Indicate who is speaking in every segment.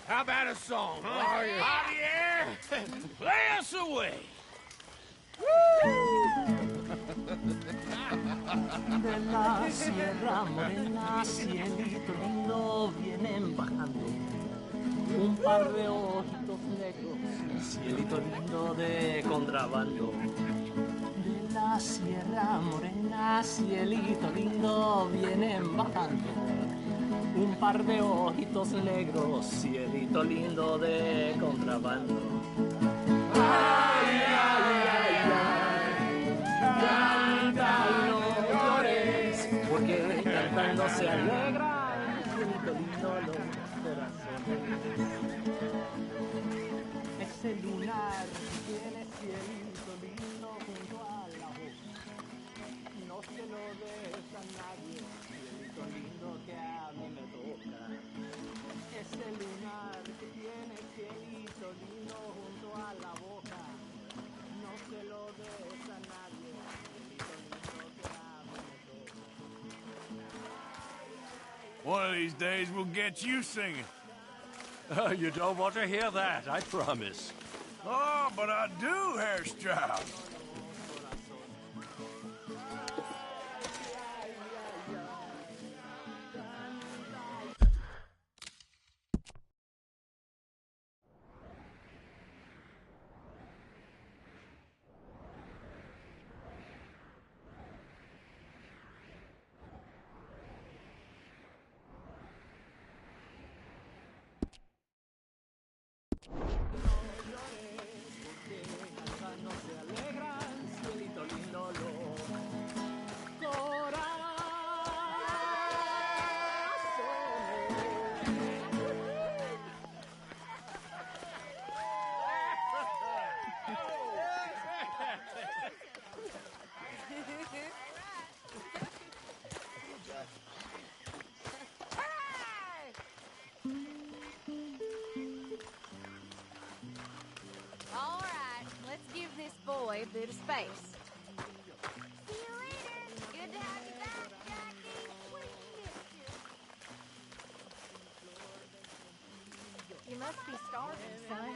Speaker 1: How about a song, huh? Javier, play us away.
Speaker 2: De la Sierra Morena, cielito lindo, vienen bajando un par de ojitos negros, cielito lindo de contrabando. De la Sierra Morena, cielito lindo, vienen bajando un par de ojitos negros, cielito lindo de contrabando. Ay, ay, ay, ay, canta y no llores, porque cantando se alegran, cielito lindo los corazones. Ese lunar tiene cielito lindo junto a la boca, no se lo des a nadie, cielito lindo que a mí me toca. Ese lunar que tiene cielito lindo junto a la boca, no se lo des a nadie, cielito lindo que a mí me toca.
Speaker 1: One of these days we'll get you singing.
Speaker 3: You don't want to hear that, I promise.
Speaker 1: Oh, but I do, Herr Strauss.
Speaker 4: All right, let's give this boy a bit of space.
Speaker 5: See you later. Good to have you back, Jackie. We missed you.
Speaker 4: You must be starving, son.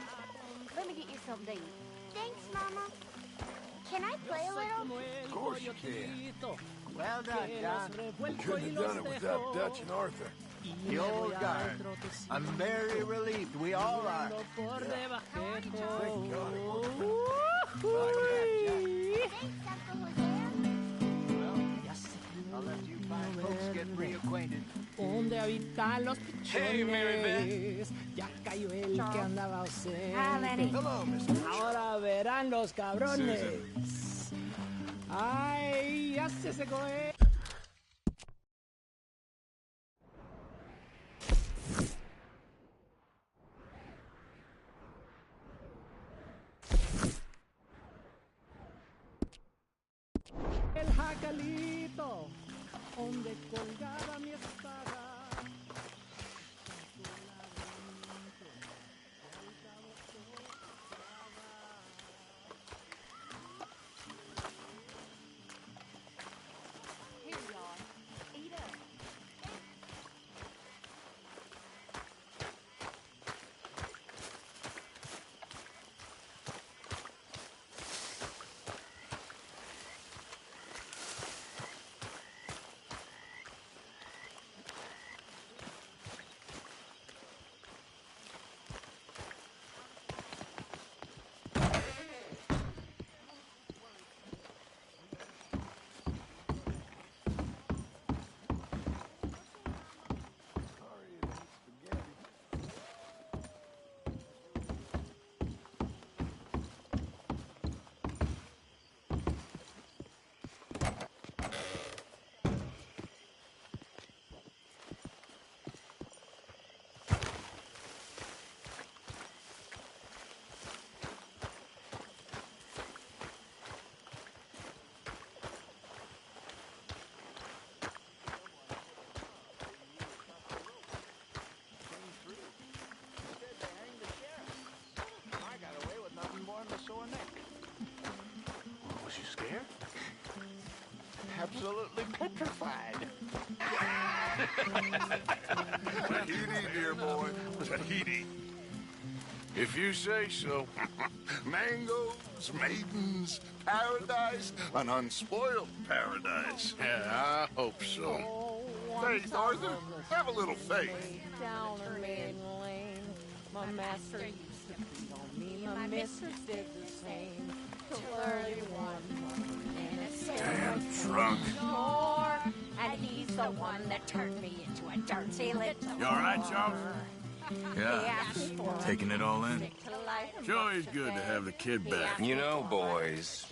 Speaker 4: Let me get you something to eat.
Speaker 5: Thanks, Mama. Can I play a little?
Speaker 1: Of course you can.
Speaker 6: Well done, John.
Speaker 1: Couldn't have done it without Dutch and Arthur.
Speaker 6: The old guard. I'm very relieved. We all are.
Speaker 1: Thank God it worked.
Speaker 5: Thanks, Uncle Jose.
Speaker 6: I'll let you fine folks get reacquainted.
Speaker 2: Donde habitan los pichones, ya cayó el que andaba ausente.
Speaker 1: Hello, Mr.
Speaker 2: Ahora verán los cabrones. Ay, ya se secó él. El jacalito, donde colgaba mi espada.
Speaker 4: Here you are. Eat up.
Speaker 1: Was you scared?
Speaker 6: Absolutely petrified.
Speaker 1: Tahiti, dear boy. Tahiti. If you say so.
Speaker 7: Mangoes, maidens, paradise, an unspoiled paradise.
Speaker 1: Yeah, I hope so.
Speaker 7: Faith, Arthur, have a little faith.
Speaker 2: Down a maiden lane, my master used to beat on me. My mistress did the same. Till early one morning, and it's
Speaker 7: Damn drunk.
Speaker 2: Lord, and he's the one that turned me into a dirty little.
Speaker 1: You all right, Charles?
Speaker 8: Yeah, taking it all in.
Speaker 1: Sure is good to have the kid back.
Speaker 9: You know, boys,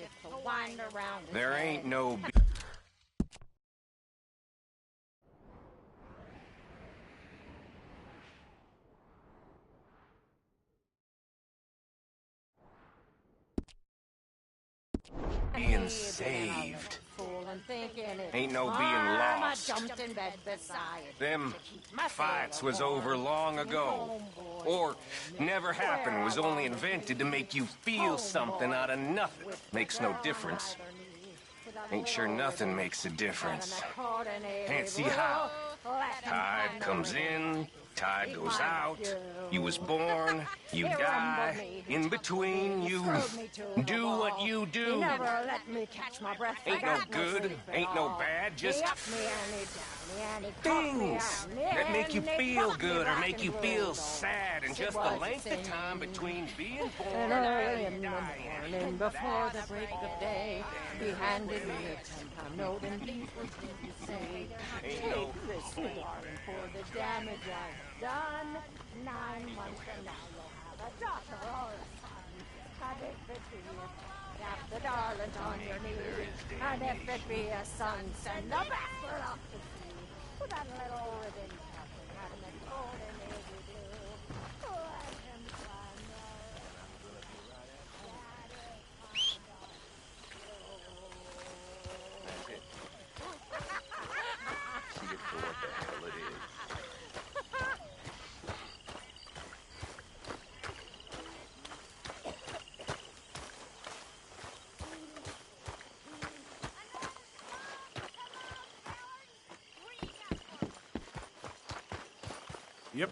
Speaker 9: there ain't no... being saved. Ain't no being lost. Them fights was over long ago. Or never happened, was only invented to make you feel something out of nothing. Makes no difference. Ain't sure nothing makes a difference. Can't see how. Tide comes in, tide goes out. You was born, you die. In between, you do what you do. Ain't no good, ain't no bad, just things that make you feel good or make you feel sad, and just the length of time between being born and dying.
Speaker 2: Before the break of day, he handed me a 10-pound note, and these were things to say. Take this, darling, for the damage I've done. 9 months from now, you'll have a daughter or a son. And if it be the darling on your knee, and if it be a son, send the bastard off to sea. With that little ribbon captain had him at golden navy blue. Let him fly
Speaker 9: See it for what the hell it is.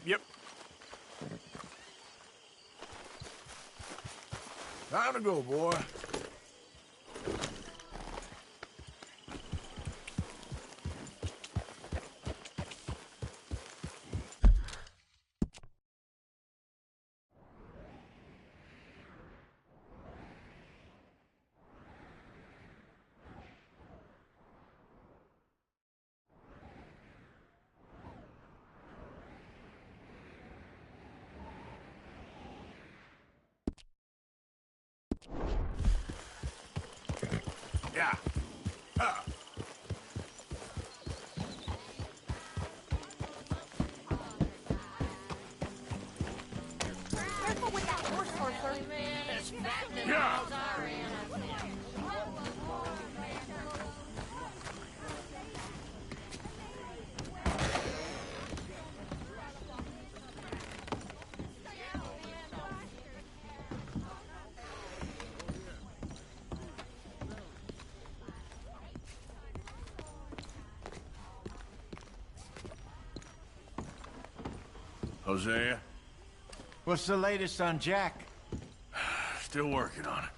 Speaker 1: Yep. Time to go, boy. Yeah.
Speaker 2: Careful with that horse, Arthur.
Speaker 1: Yeah. Hosea,
Speaker 6: What's the latest on Jack?
Speaker 1: still working on it.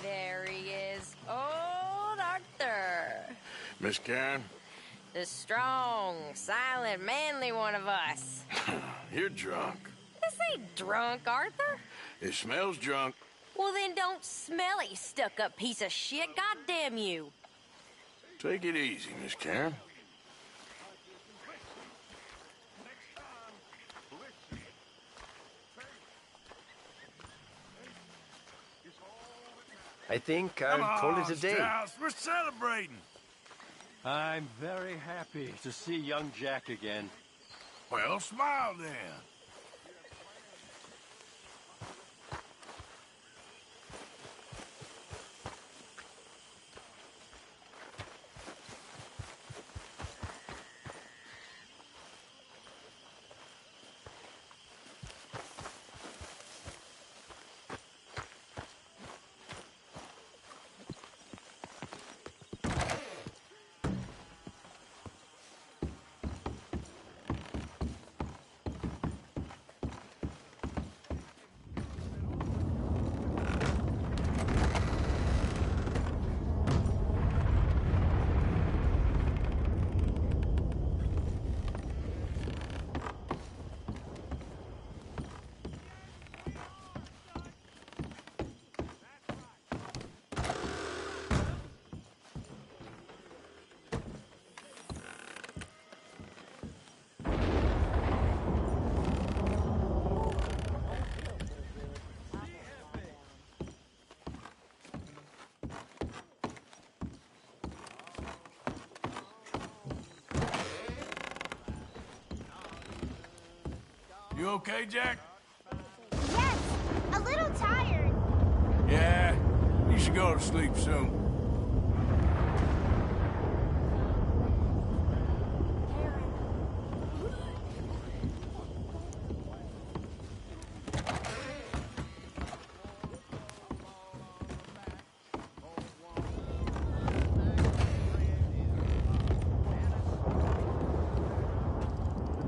Speaker 5: There he is, old Arthur.
Speaker 1: Miss Karen,
Speaker 5: The strong, silent, manly one of us.
Speaker 1: you're drunk.
Speaker 5: This ain't drunk, Arthur.
Speaker 1: It smells drunk.
Speaker 5: Well, then don't smell it, you stuck-up piece of shit. God damn you.
Speaker 1: Take it easy, Miss Karen.
Speaker 6: I think
Speaker 1: Come
Speaker 6: I'll call
Speaker 1: on,
Speaker 6: it a day.
Speaker 1: Strauss, we're celebrating.
Speaker 3: I'm very happy to see young Jack again.
Speaker 1: Well, smile then. You okay, Jack?
Speaker 5: Yes, a little tired.
Speaker 1: Yeah, you should go to sleep soon.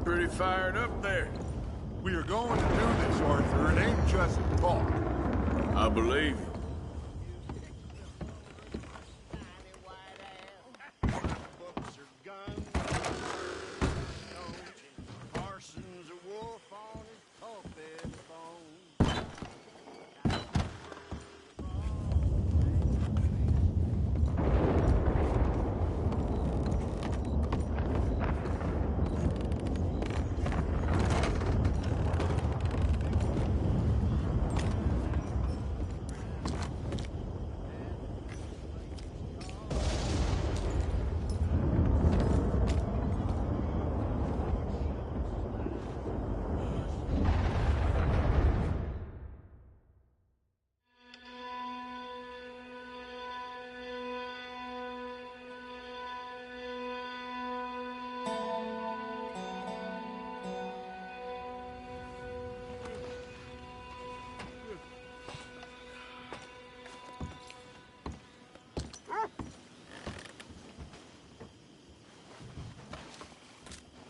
Speaker 1: Pretty fired up there.
Speaker 7: We are going to do this, Arthur. It ain't just talk.
Speaker 1: I believe you.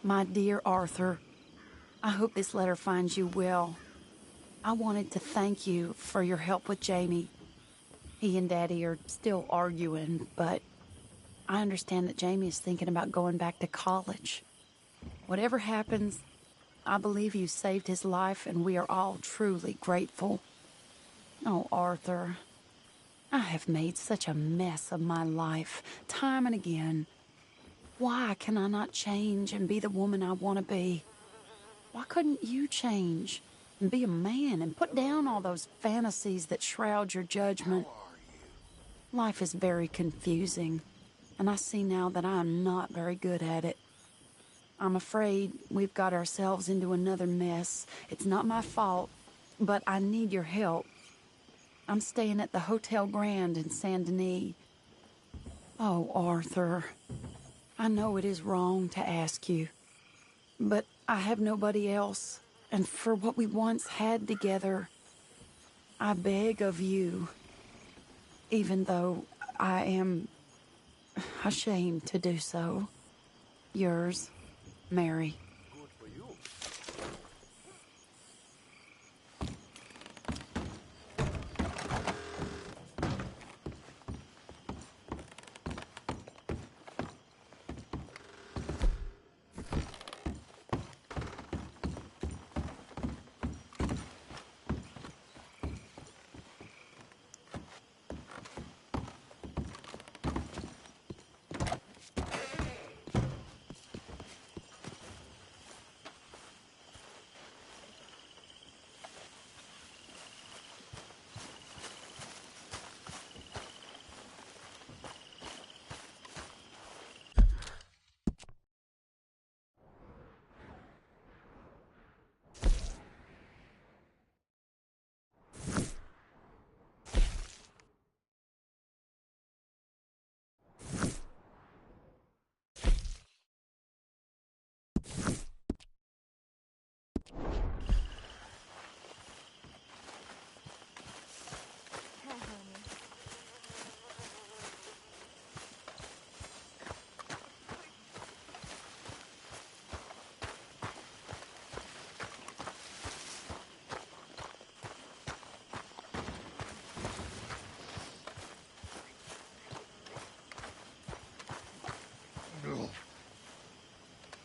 Speaker 10: My dear Arthur, I hope this letter finds you well. I wanted to thank you for your help with Jamie. He and Daddy are still arguing, but I understand that Jamie is thinking about going back to college. Whatever happens, I believe you saved his life, and we are all truly grateful. Oh, Arthur, I have made such a mess of my life, time and again. Why can I not change and be the woman I want to be? Why couldn't you change and be a man and put down all those fantasies that shroud your judgment? Life is very confusing, and I see now that I am not very good at it. I'm afraid we've got ourselves into another mess. It's not my fault, but I need your help. I'm staying at the Hotel Grand in Saint Denis. Oh, Arthur, I know it is wrong to ask you, but I have nobody else, and for what we once had together, I beg of you, even though I am ashamed to do so. Yours, Mary.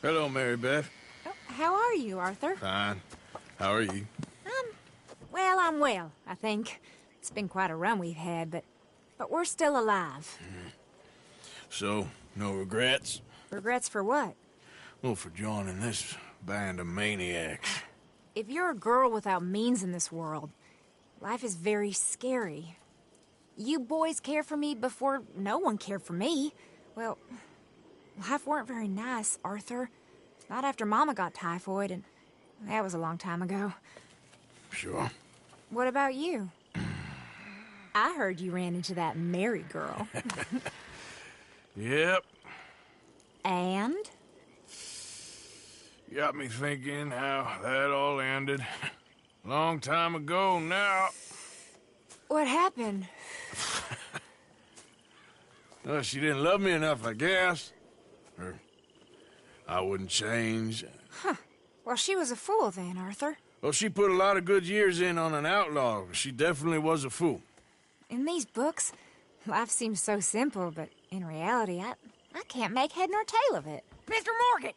Speaker 1: Hello, Mary Beth.
Speaker 11: Oh, how are you, Arthur?
Speaker 1: Fine. How are you?
Speaker 11: Well, I'm well, I think. It's been quite a run we've had, but we're still alive.
Speaker 1: So, no regrets?
Speaker 11: Regrets for what?
Speaker 1: Well, for joining this band of maniacs.
Speaker 11: If you're a girl without means in this world, life is very scary. You boys cared for me before no one cared for me. Well, life weren't very nice, Arthur. Not after Mama got typhoid, and that was a long time ago.
Speaker 1: Sure.
Speaker 11: What about you? I heard you ran into that Mary girl.
Speaker 1: Yep.
Speaker 11: And?
Speaker 1: Got me thinking how that all ended. Long time ago now.
Speaker 11: What happened?
Speaker 1: Well, she didn't love me enough, I guess. Or I wouldn't change.
Speaker 11: Huh. Well, she was a fool then, Arthur.
Speaker 1: Well, she put a lot of good years in on an outlaw. She definitely was a fool.
Speaker 11: In these books, life seems so simple, but in reality, I can't make head nor tail of it.
Speaker 12: Mr. Morgan!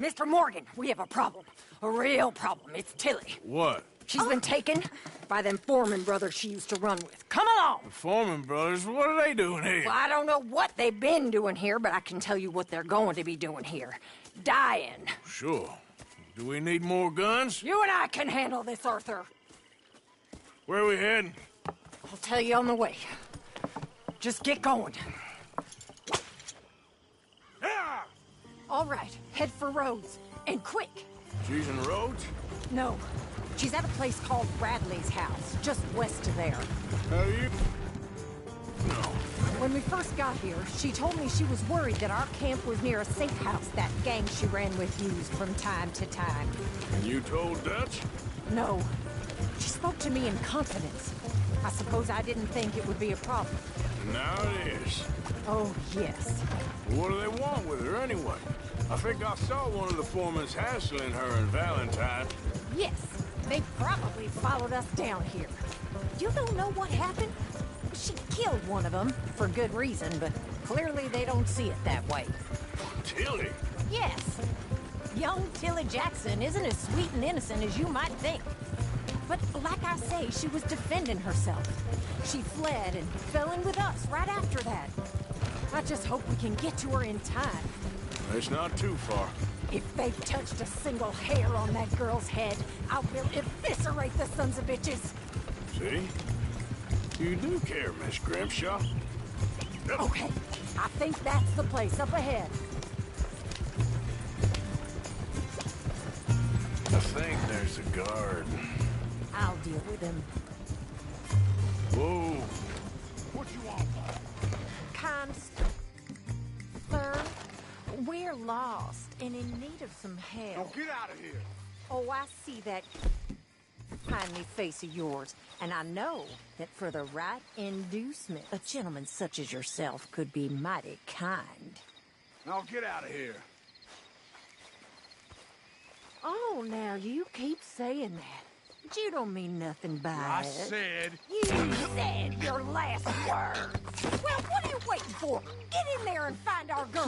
Speaker 12: Mr. Morgan, we have a problem. A real problem. It's Tilly.
Speaker 1: What?
Speaker 12: She's been taken by them Foreman brothers she used to run with. Come along!
Speaker 1: The Foreman brothers? What are they doing here?
Speaker 12: Well, I don't know what they've been doing here, but I can tell you what they're going to be doing here. Dying.
Speaker 1: Sure. Do we need more guns?
Speaker 12: You and I can handle this, Arthur.
Speaker 1: Where are we heading?
Speaker 12: I'll tell you on the way. Just get going.
Speaker 1: Yeah!
Speaker 12: All right, head for Rhodes. And quick.
Speaker 1: She's in Rhodes?
Speaker 12: No. She's at a place called Bradley's house, just west of there.
Speaker 1: How do you... No.
Speaker 12: When we first got here, she told me she was worried that our camp was near a safe house that gang she ran with used from time to time.
Speaker 1: And you told Dutch?
Speaker 12: No. She spoke to me in confidence. I suppose I didn't think it would be a problem.
Speaker 1: Now it is.
Speaker 12: Oh, yes.
Speaker 1: What do they want with her anyway? I think I saw one of the foremans hassling her and Valentine.
Speaker 12: Yes. They probably followed us down here. You don't know what happened? She killed one of them, for good reason, but clearly they don't see it that way.
Speaker 1: Tilly?
Speaker 12: Yes. Young Tilly Jackson isn't as sweet and innocent as you might think. But like I say, she was defending herself. She fled and fell in with us right after that. I just hope we can get to her in time.
Speaker 1: It's not too far.
Speaker 12: If they've touched a single hair on that girl's head, I will eviscerate the sons of bitches.
Speaker 1: See? You do care, Miss Grimshaw.
Speaker 12: Okay, I think that's the place up ahead.
Speaker 1: I think there's a guard.
Speaker 12: I'll deal with him.
Speaker 1: Whoa.
Speaker 12: What you want? Kind sir, we're lost and in need of some help.
Speaker 7: Now get out of here.
Speaker 12: Oh, I see that kindly face of yours, and I know that for the right inducement, a gentleman such as yourself could be mighty kind.
Speaker 7: Now get out of here.
Speaker 12: Oh, now you keep saying that. But you don't mean nothing by
Speaker 7: I
Speaker 12: it.
Speaker 7: said...
Speaker 12: You said your last words. Well, what are you waiting for? Get in there and find our girl.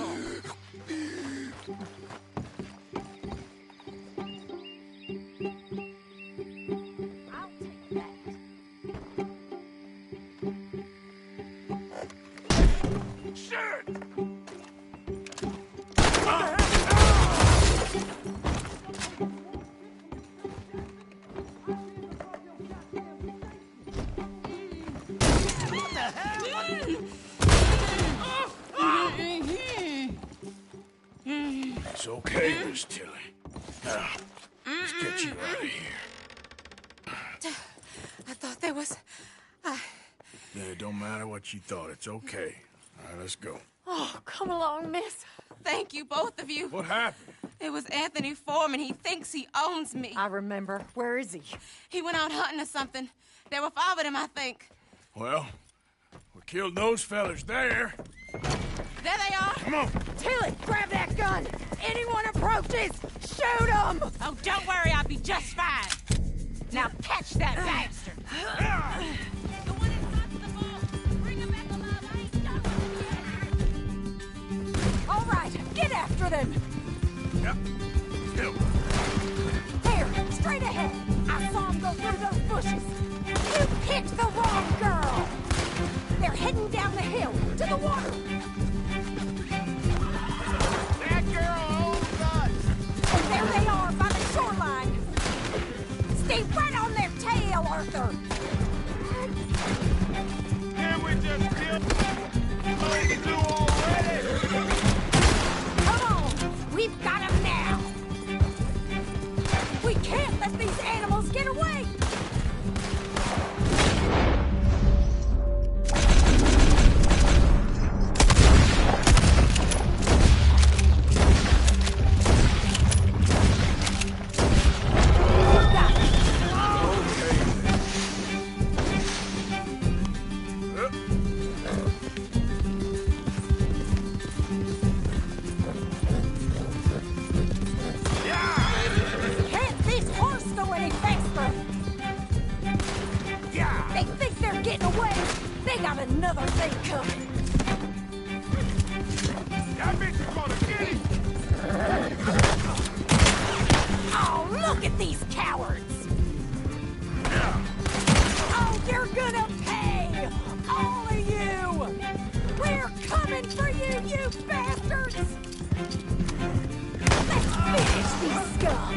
Speaker 12: I'll take that.
Speaker 1: Shit! It's okay, Miss Tilly. Now, let's get you out of here.
Speaker 11: I thought there was...
Speaker 1: Yeah, it don't matter what you thought. It's okay. All right, let's go.
Speaker 11: Oh, come along, miss.
Speaker 4: Thank you, both of you.
Speaker 1: What happened?
Speaker 13: It was Anthony Foreman. He thinks he owns me.
Speaker 12: I remember. Where is he?
Speaker 13: He went out hunting or something. There were 5 of them, I think.
Speaker 1: Well, we killed those fellas there.
Speaker 13: There they are.
Speaker 1: Come on.
Speaker 12: Tilly, grab that gun. Anyone approaches, shoot them.
Speaker 13: Oh, don't worry. I'll be just fine. Now catch that bastard. The one in front of the boat. Bring him back alive. I ain't done with him yet.
Speaker 12: All right, get after them.
Speaker 1: Yep. Still.
Speaker 12: There, straight ahead. I saw him go through those bushes. You picked the wrong girl. They're heading down the hill to the water.
Speaker 6: That girl owns us!
Speaker 12: And there they are by the shoreline. Stay right on their tail, Arthur.
Speaker 6: Can we just kill lady two already?
Speaker 12: Come on, we've got him now. We can't let these animals get away. Can't this horse go any faster? They think they're getting away. They got another thing coming.
Speaker 6: That bitch is gonna get him!
Speaker 12: Oh, look at these cowards! Oh, you're gonna pay! All of you! We're coming for you, you bastards! Let's finish these scum!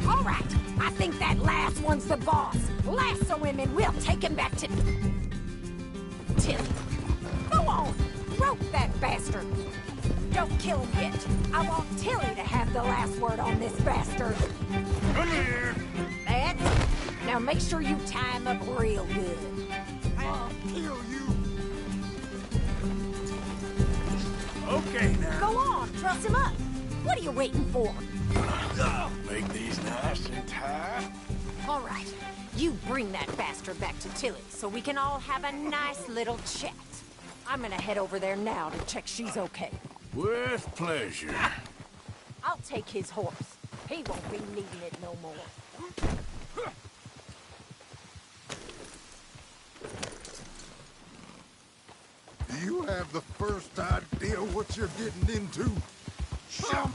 Speaker 12: All right, I think that last one's the boss. Lasso him and we'll take him back to... Tilly. Go on, rope that bastard. Don't kill him yet. I want Tilly to have the last word on this bastard.
Speaker 1: Come here.
Speaker 12: That's it. Now make sure you tie him up real good.
Speaker 6: I'll kill you!
Speaker 1: Okay, now.
Speaker 12: Go on, truss him up. What are you waiting for?
Speaker 1: Make these nice and tight.
Speaker 12: All right, you bring that bastard back to Tilly so we can all have a nice little chat. I'm gonna head over there now to check she's okay.
Speaker 1: With pleasure.
Speaker 12: I'll take his horse. He won't be needing it no more.
Speaker 7: Do you have the first idea what you're getting into? Shut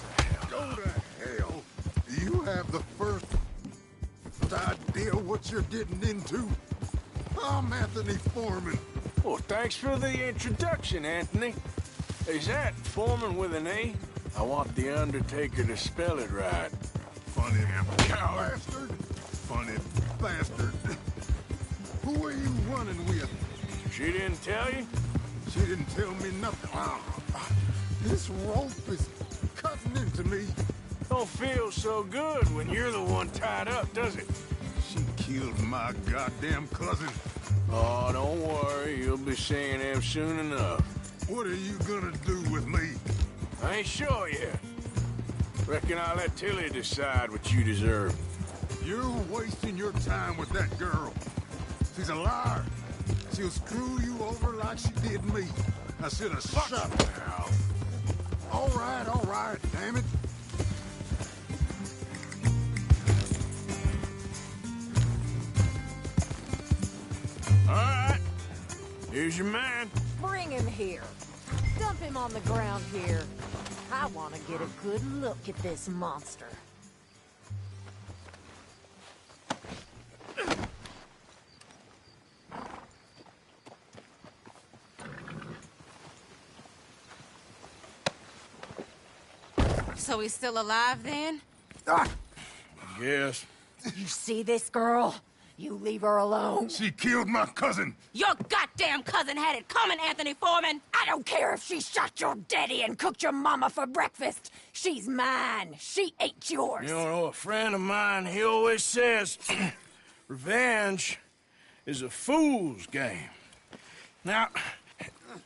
Speaker 7: Go to hell. Do you have the first idea what you're getting into? I'm Anthony Foreman.
Speaker 1: Well, thanks for the introduction, Anthony. Is that Foreman with an A? I want the Undertaker to spell it right.
Speaker 7: Funny bastard. Funny bastard. Who are you running with?
Speaker 1: She didn't tell you?
Speaker 7: She didn't tell me nothing. This rope is cutting into me.
Speaker 1: Don't feel so good when you're the one tied up, does it?
Speaker 7: She killed my goddamn cousin.
Speaker 1: Oh, don't worry. You'll be seeing him soon enough.
Speaker 7: What are you gonna do with me?
Speaker 1: I ain't sure yet. Reckon I'll let Tilly decide what you deserve.
Speaker 7: You're wasting your time with that girl. She's a liar. She'll screw you over like she did me. I should have shot her. All right, damn it.
Speaker 1: All right. Here's your man.
Speaker 12: Bring him here. Dump him on the ground here. I want to get a good look at this monster.
Speaker 13: So he's still alive then?
Speaker 1: Yes.
Speaker 12: You see this girl? You leave her alone.
Speaker 7: She killed my cousin.
Speaker 13: Your goddamn cousin had it coming, Anthony Foreman!
Speaker 12: I don't care if she shot your daddy and cooked your mama for breakfast. She's mine. She ain't yours.
Speaker 1: You know, a friend of mine, he always says, revenge is a fool's game. Now,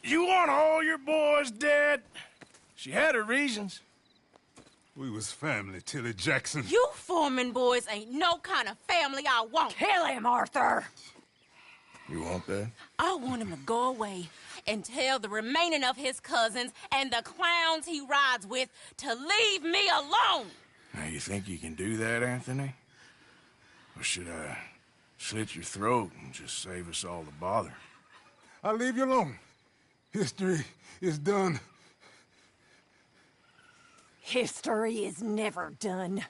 Speaker 1: you want all your boys dead? She had her reasons.
Speaker 7: We was family, Tilly Jackson.
Speaker 13: You Foreman boys ain't no kind of family I want.
Speaker 12: Kill him, Arthur!
Speaker 1: You want that?
Speaker 13: I want him to go away and tell the remaining of his cousins and the clowns he rides with to leave me alone.
Speaker 1: Now, you think you can do that, Anthony? Or should I slit your throat and just save us all the bother?
Speaker 7: I'll leave you alone. History is done.
Speaker 12: History is never done.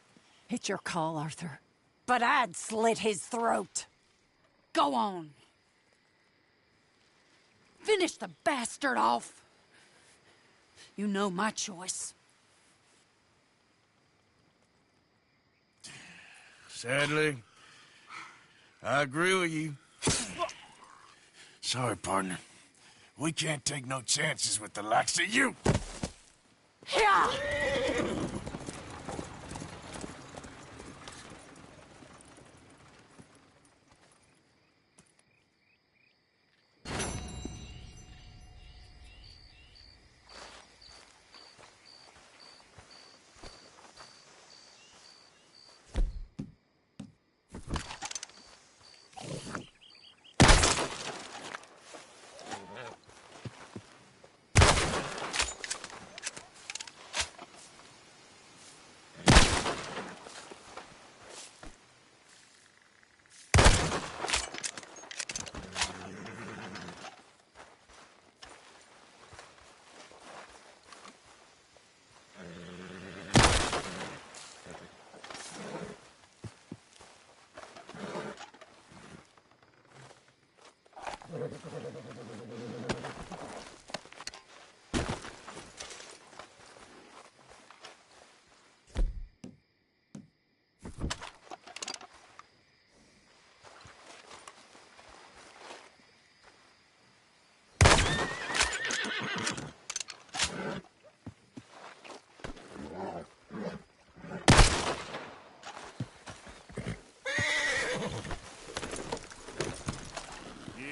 Speaker 12: It's your call, Arthur. But I'd slit his throat.
Speaker 10: Go on. Finish the bastard off. You know my choice.
Speaker 1: Sadly, I agree with you. Sorry, partner. We can't take no chances with the likes of you.
Speaker 12: Yeah!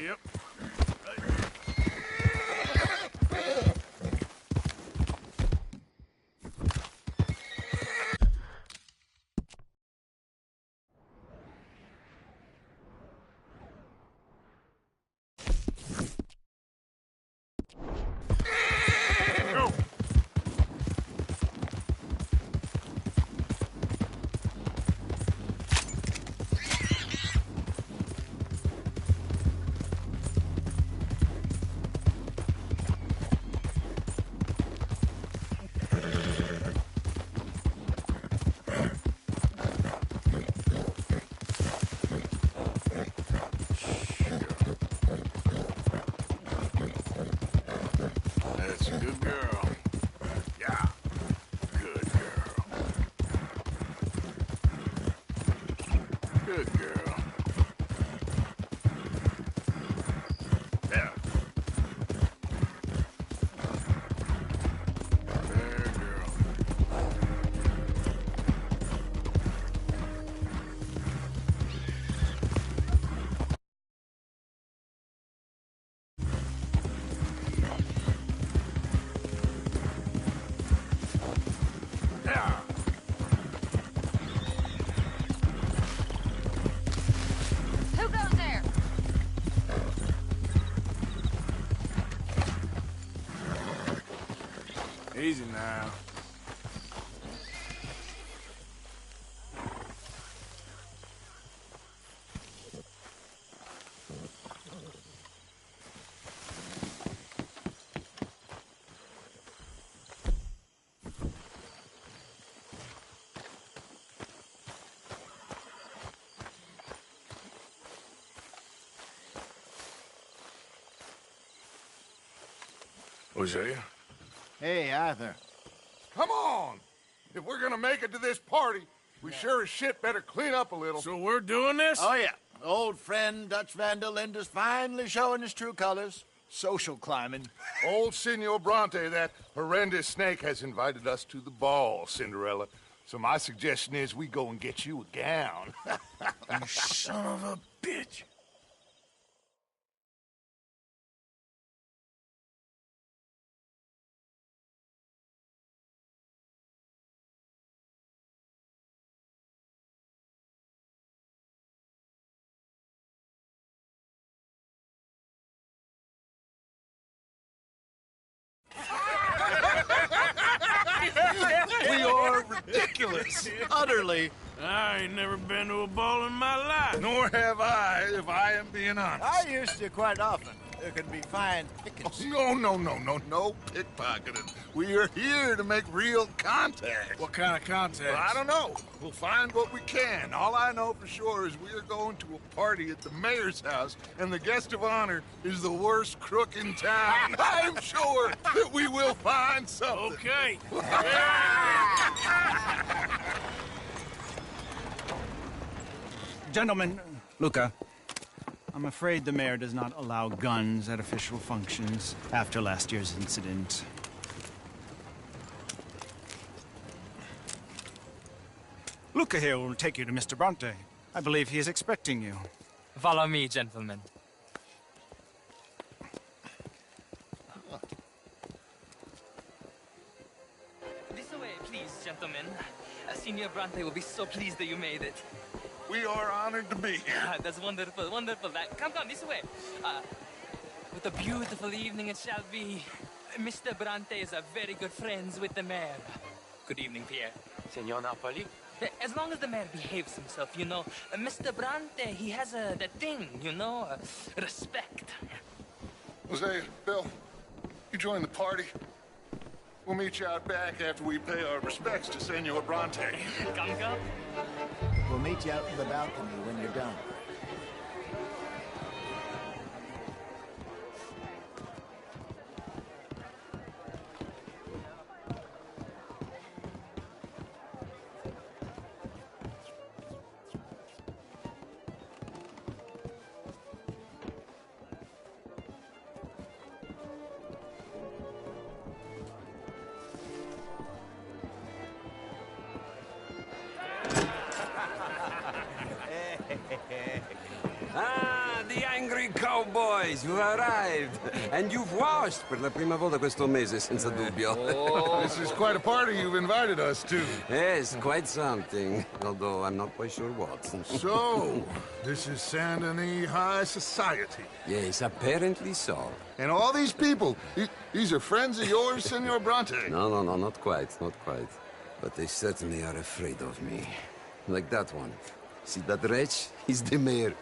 Speaker 1: Yep. Go. That's a good girl. Yeah. Good girl. Good girl. Yeah. There, girl. Yeah.
Speaker 5: Who goes there?
Speaker 1: Easy now. Hosea?
Speaker 6: Hey, Arthur.
Speaker 7: Come on! If we're gonna make it to this party, we sure as shit better clean up a little.
Speaker 1: So we're doing this?
Speaker 6: Oh, yeah. Old friend Dutch Van der Linde's finally showing his true colors. Social climbing.
Speaker 7: Old Senor Bronte, that horrendous snake, has invited us to the ball, Cinderella. So my suggestion is we go and get you a gown.
Speaker 1: You son of a bitch.
Speaker 6: Yes, utterly.
Speaker 1: I ain't never been to a ball in my life.
Speaker 7: Nor have I, if I am being honest.
Speaker 6: I used to quite often. There can be fine pickings.
Speaker 7: Oh, no pickpocketing. We are here to make real contact.
Speaker 1: What kind of contact?
Speaker 7: Well, I don't know. We'll find what we can. All I know for sure is we are going to a party at the mayor's house, and the guest of honor is the worst crook in town. I'm sure that we will find something.
Speaker 1: Okay.
Speaker 14: Gentlemen, Luca, I'm afraid the mayor does not allow guns at official functions after last year's incident. Luca here will take you to Mr. Bronte. I believe he is expecting you.
Speaker 15: Follow me, gentlemen. This way, please, gentlemen. Senior Bronte will be so pleased that you made it.
Speaker 7: We are honored to be here.
Speaker 15: That's wonderful, wonderful. Come, this way. What a beautiful evening it shall be. Mr. Bronte is a very good friends with the mayor. Good evening, Pierre.
Speaker 3: Senor Napoli?
Speaker 15: As long as the mayor behaves himself, you know. Mr. Bronte, he has that thing, you know, respect.
Speaker 7: Jose, Bill, you join the party. We'll meet you out back after we pay our respects to Senor Bronte.
Speaker 15: Come.
Speaker 6: We'll meet you out in the balcony when you're done.
Speaker 16: Ah, the angry cowboys, you arrived. And you've washed per la prima volta questo mese, senza dubbio.
Speaker 7: Oh, this is quite a party you've invited us to.
Speaker 16: Yes, quite something. Although I'm not quite sure what.
Speaker 7: So, this is Saint Denis High Society.
Speaker 16: Yes, apparently so.
Speaker 7: And all these people, these are friends of yours, Senor Bronte?
Speaker 16: No, not quite, not quite. But they certainly are afraid of me. Like that one. See that wretch? He's the mayor.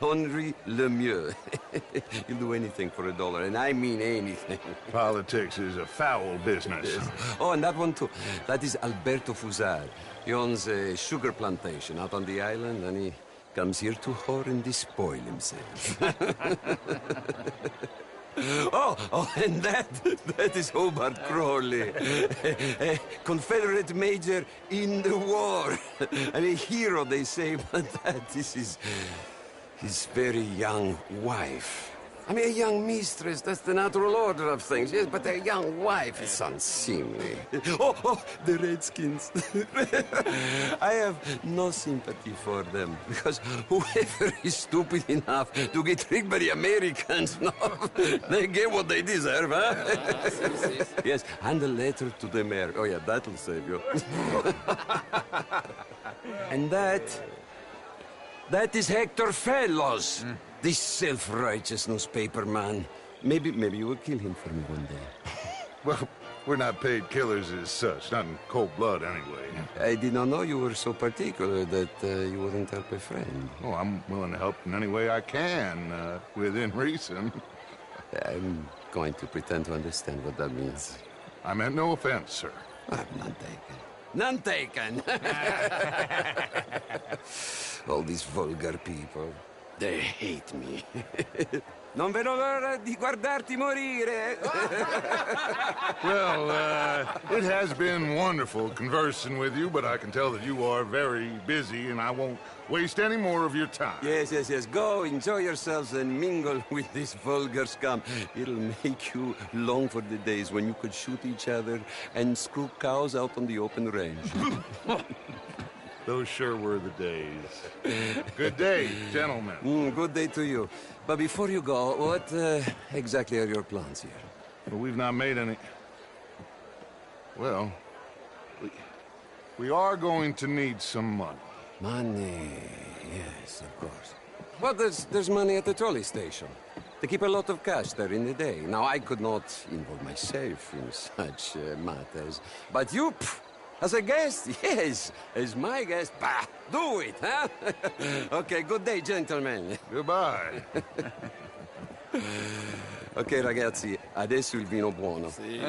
Speaker 16: Henri Lemieux. He'll do anything for $1, and I mean anything.
Speaker 7: Politics is a foul business.
Speaker 16: Yes. Oh, and that one too. That is Alberto Fusar. He owns a sugar plantation out on the island, and he comes here to whore and despoil himself. Oh, and that is Hobart Crawley, a Confederate major in the war, and a hero, they say, but that is his very young wife. I mean, a young mistress, that's the natural order of things, yes, but a young wife is unseemly. Oh, the Redskins. I have no sympathy for them, because whoever is stupid enough to get tricked by the Americans, no, they get what they deserve, huh? Yes, and a letter to the mayor. Oh, yeah, that'll save you. And that is Hector Fellows. This self-righteous newspaper man. Maybe you will kill him for me one day.
Speaker 7: Well, we're not paid killers as such, not in cold blood anyway.
Speaker 16: I did not know you were so particular that you wouldn't help a friend.
Speaker 7: Oh, I'm willing to help in any way I can, within reason.
Speaker 16: I'm going to pretend to understand what that means.
Speaker 7: I meant no offense, sir.
Speaker 16: None taken. None taken! All these vulgar people. They hate me. Non vedo l'ora di guardarti morire.
Speaker 7: Well, it has been wonderful conversing with you, but I can tell that you are very busy, and I won't waste any more of your time.
Speaker 16: Yes. Go, enjoy yourselves, and mingle with this vulgar scum. It'll make you long for the days when you could shoot each other and screw cows out on the open range.
Speaker 7: Those sure were the days. Good day, gentlemen.
Speaker 16: Good day to you. But before you go, what exactly are your plans here?
Speaker 7: Well, we've not made any... Well, we are going to need some money.
Speaker 16: Money, yes, of course. Well, there's money at the trolley station. They keep a lot of cash there in the day. Now, I could not involve myself in such matters. But you... As a guest? Yes. As my guest? Bah, do it, huh? Okay, good day, gentlemen.
Speaker 7: Goodbye.
Speaker 16: Ok, ragazzi, adesso il vino buono.
Speaker 17: Sì.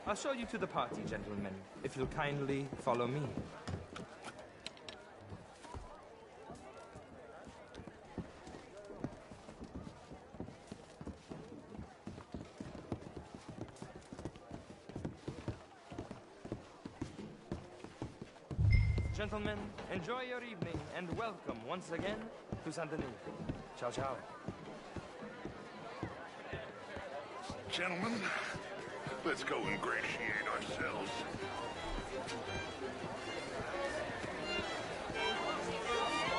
Speaker 18: I'll show you to the party, gentlemen, if you'll kindly follow me. Gentlemen, enjoy your evening and welcome once again to Saint Denis. Ciao, ciao.
Speaker 7: Gentlemen, let's go ingratiate ourselves.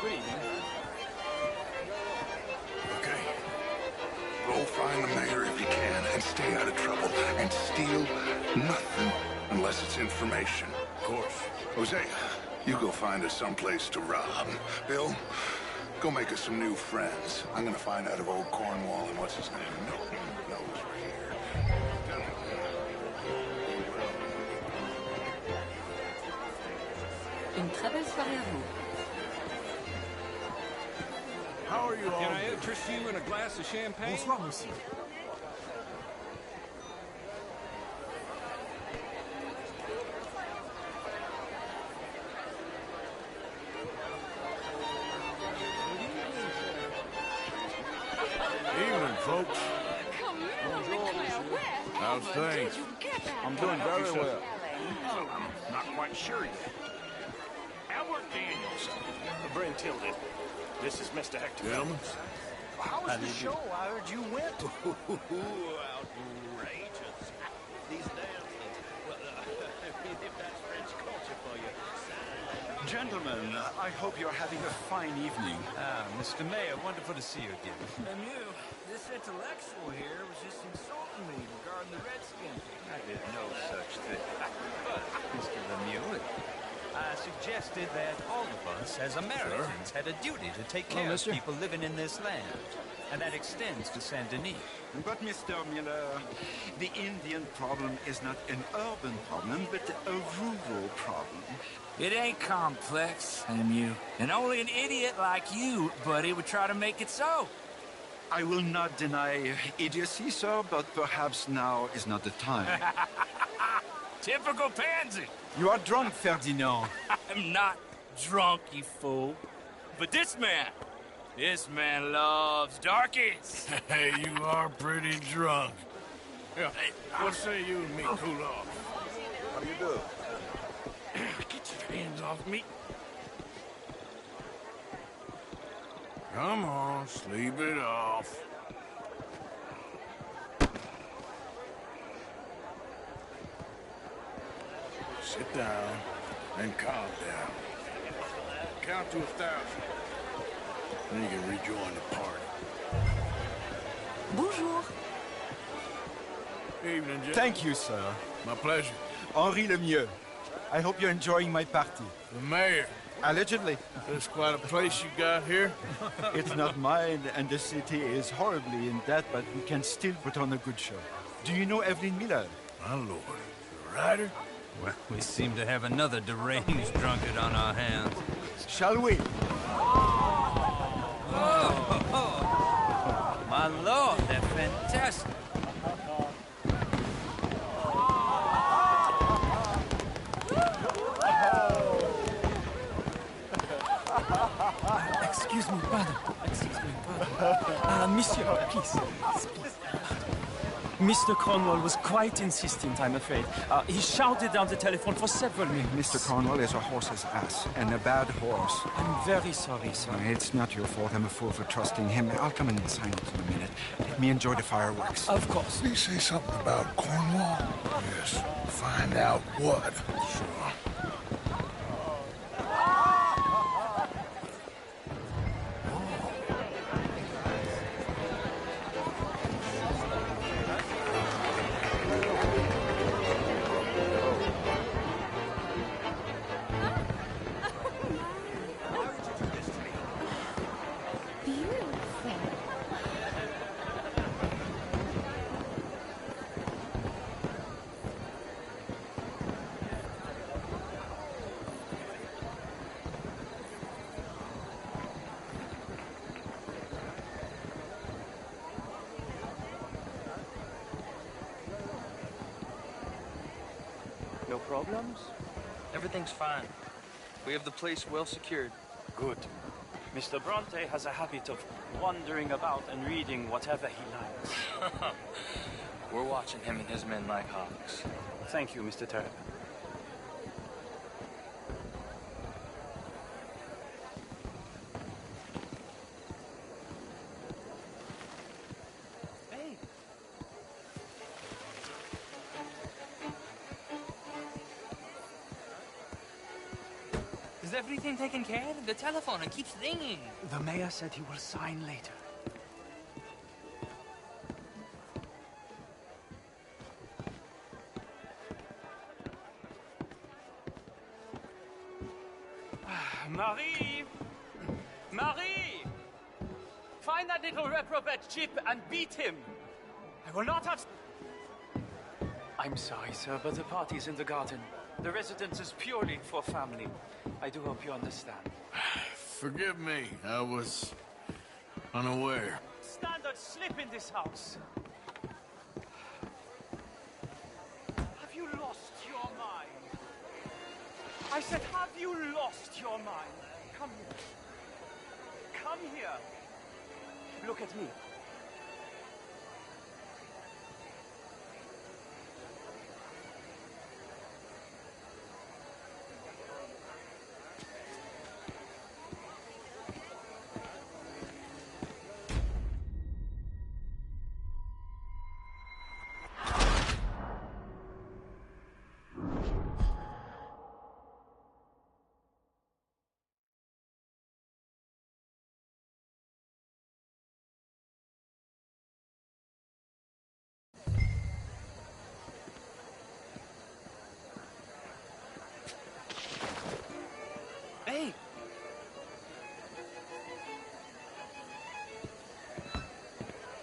Speaker 15: Good evening.
Speaker 7: Okay. Go find the mayor if you can and stay out of trouble and steal nothing unless it's information. Of course. Hosea, you go find us someplace to rob. Bill, go make us some new friends. I'm gonna find out if old Cornwall and what's his name, Milton, knows we're here.
Speaker 19: Une très belle soirée à vous.
Speaker 1: How are you all?
Speaker 3: Can I interest you in a glass of champagne?
Speaker 17: Bonsoir, monsieur.
Speaker 1: Evening, folks. How's things?
Speaker 17: I'm doing very well. I'm not quite sure yet. Albert Daniels. Brent Tilden. This is Mr. Hector.
Speaker 1: Gentlemen.
Speaker 17: How was the show? I heard you went.
Speaker 20: Outrageous. These dancing. Well, if that's French culture for you.
Speaker 14: Gentlemen, I hope you're having a fine evening. Mr. Mayor, wonderful to see you again.
Speaker 20: And you, this intellectual here was just insulting me regarding the Redskins.
Speaker 14: I did no such thing. But, Mr. Lemieux, I suggested that all of us, as Americans, had a duty to take care of people living in this land. And that extends to Saint Denis.
Speaker 21: But, Mr. Miller, the Indian problem is not an urban problem, but a rural problem.
Speaker 20: It ain't complex, Lemieux. And only an idiot like you, buddy, would try to make it so.
Speaker 21: I will not deny idiocy, sir, but perhaps now is not the time.
Speaker 20: Typical pansy.
Speaker 21: You are drunk, Ferdinand.
Speaker 20: I'm not drunk, you fool. But this man loves darkies.
Speaker 1: Hey, you are pretty drunk. Yeah, what say you and me cool off?
Speaker 7: How do you do?
Speaker 20: Get your hands off me.
Speaker 1: Come on, sleep it off. Sit down and calm down. Count to 1,000. Then you can rejoin the party.
Speaker 19: Bonjour.
Speaker 1: Evening, gentlemen.
Speaker 21: Thank you, sir.
Speaker 1: My pleasure.
Speaker 21: Henri Lemieux. I hope you're enjoying my party.
Speaker 1: The mayor.
Speaker 21: Allegedly.
Speaker 1: That's quite a place you got here.
Speaker 21: It's not mine, and the city is horribly in debt, but we can still put on a good show. Do you know Evelyn Miller?
Speaker 1: My lord. The writer?
Speaker 8: Well, we seem to have another deranged drunkard on our hands.
Speaker 21: Shall we?
Speaker 8: Oh, my lord, they're fantastic.
Speaker 15: Excuse me, pardon. Monsieur, please. Mr. Cornwall was quite insistent, I'm afraid. He shouted down the telephone for several minutes.
Speaker 21: Mr. Cornwall is a horse's ass, and a bad horse.
Speaker 15: I'm very sorry, sir.
Speaker 21: It's not your fault. I'm a fool for trusting him. I'll come in silence in a minute. Let me enjoy the fireworks.
Speaker 15: Of course.
Speaker 7: Did he say something about Cornwall? Yes. Find out what. Sure.
Speaker 18: No problems?
Speaker 15: Everything's fine. We have the place well secured.
Speaker 18: Good. Mr. Bronte has a habit of wandering about and reading whatever he likes.
Speaker 15: We're watching him and his men like hawks.
Speaker 18: Thank you, Mr. Turner.
Speaker 15: Hey! Is everything taken care of? The telephone, it keeps ringing.
Speaker 18: The mayor said he will sign later. Marie! Marie! Find that little reprobate Chip and beat him! I will not have... I'm sorry, sir, but the party's in the garden. The residence is purely for family. I do hope you understand.
Speaker 1: Forgive me, I was unaware.
Speaker 18: Standard slip in this house. Have you lost your mind? I said, have you lost your mind? Come here. Come here. Look at me.
Speaker 15: Hey!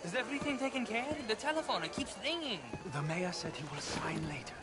Speaker 15: Is everything taken care of? The telephone, it keeps ringing.
Speaker 18: The mayor said he will sign later.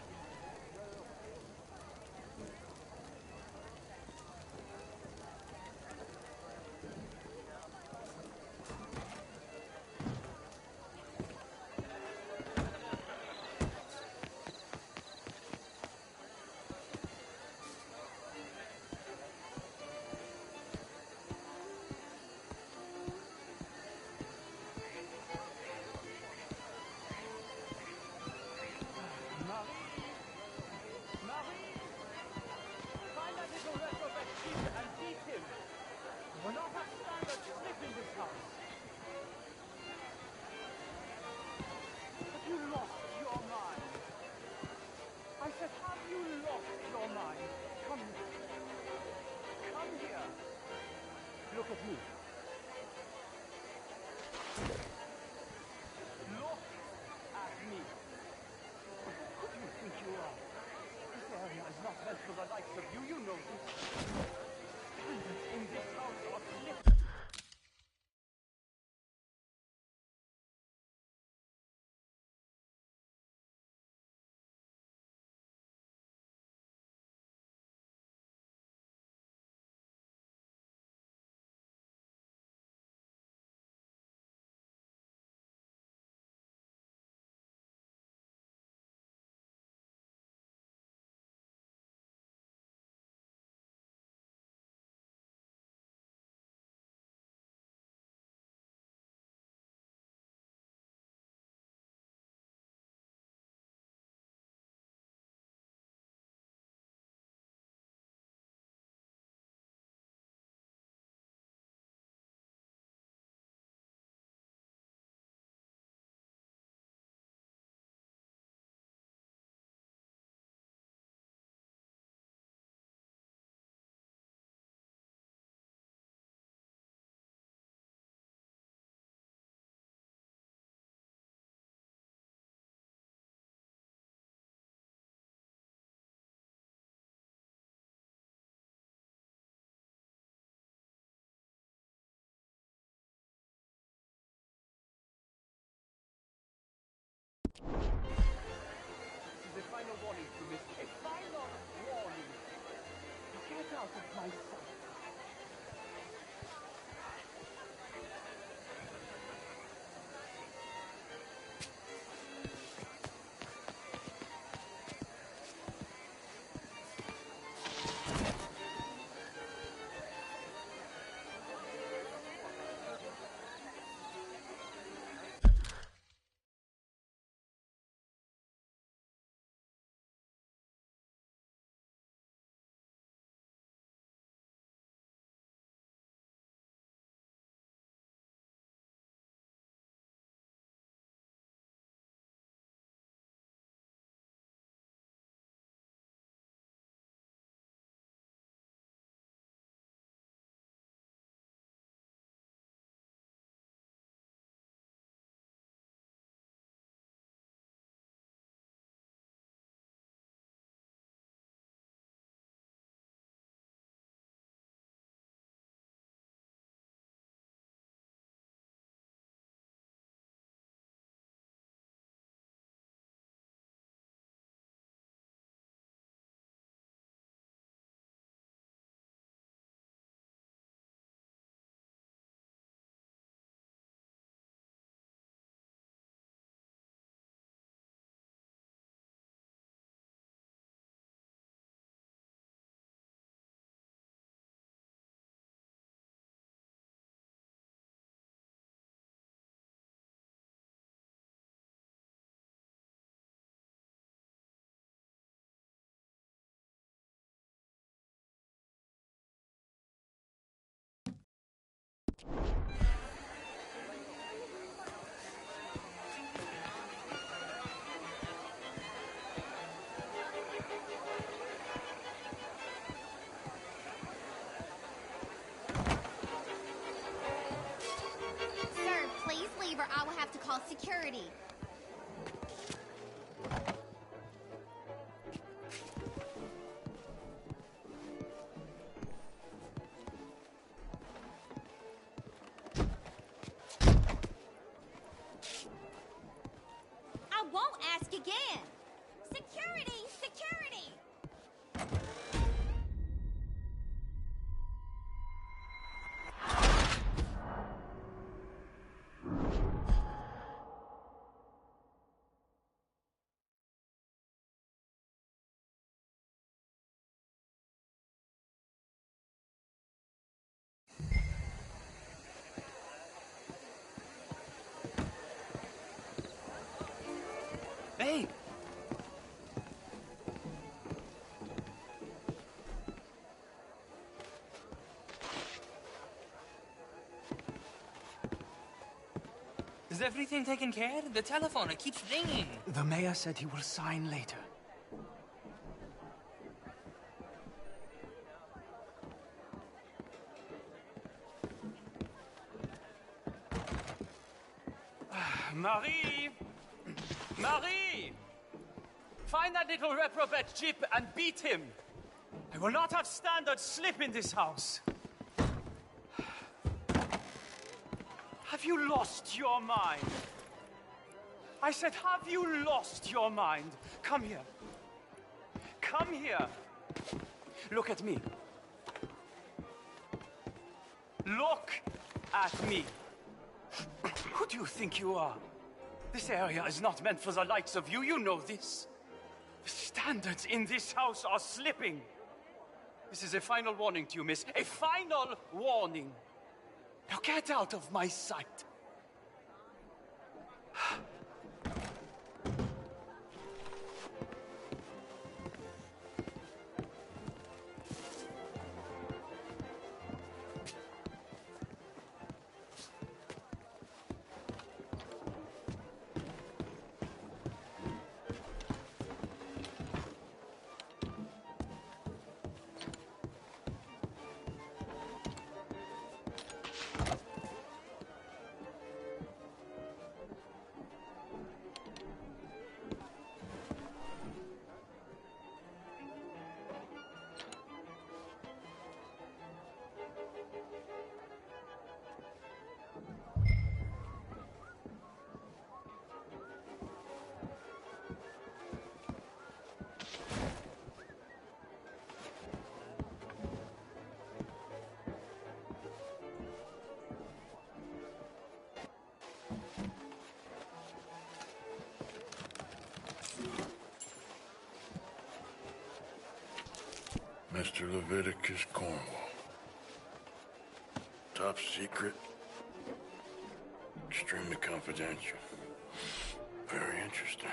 Speaker 18: Look at me. Look at me. Who do you think you are? This area is not meant for the likes of you. You know this. Standards in this house are slipped. The final warning to Miss Kate. Final warning. Get out of my sight.
Speaker 5: security. I won't ask again. Security! Security!
Speaker 15: Hey! Is everything taken care of? The telephone, it keeps ringing.
Speaker 18: The mayor said he will sign later. Marie! Marie! Find that little reprobate Chip and beat him. I will not have standard slip in this house. Have you lost your mind? I said, have you lost your mind? Come here. Come here. Look at me. Look at me. Who do you think you are? This area is not meant for the likes of you. You know this. The standards in this house are slipping. This is a final warning to you, miss. A final warning. Now get out of my sight.
Speaker 1: Mr. Leviticus Cornwall. Top secret. Extremely confidential. Very interesting.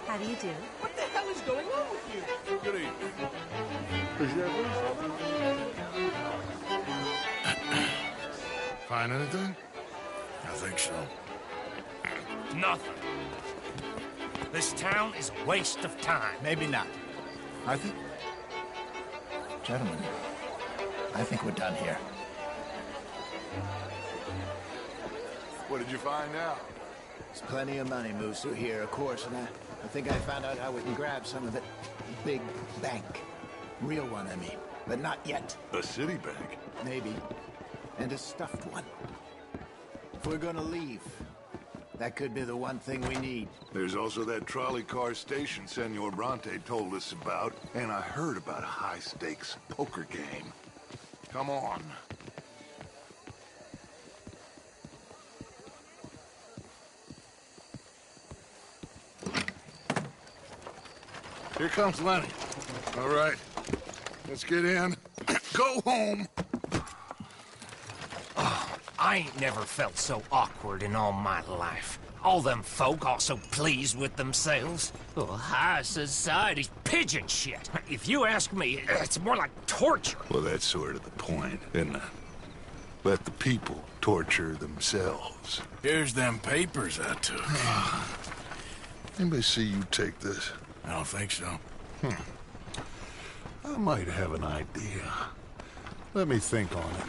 Speaker 12: How do you do?
Speaker 2: What the hell is going on with you?
Speaker 1: Good evening. Find anything? I think so.
Speaker 17: Nothing. This town is a waste of time.
Speaker 6: Maybe not. I think... Gentlemen, I think we're done here.
Speaker 7: What did you find out?
Speaker 6: There's plenty of money moves through here, of course, and I think I found out how we can grab some of it. Big bank. Real one, I mean. But not yet.
Speaker 7: A city bank?
Speaker 6: Maybe. And a stuffed one. If we're gonna leave, that could be the one thing we need.
Speaker 7: There's also that trolley car station Senor Bronte told us about, and I heard about a high-stakes poker game. Come on. Here comes Lenny. All right, let's get in. Go home.
Speaker 17: Oh, I ain't never felt so awkward in all my life.
Speaker 20: All them folk all so pleased with themselves. Oh, high society's pigeon shit. If you ask me, it's more like torture.
Speaker 7: Well, that's sort of the point, isn't it? Let the people torture themselves.
Speaker 1: Here's them papers I took.
Speaker 7: Anybody see you take this?
Speaker 1: I don't think so.
Speaker 7: I might have an idea. Let me think on it.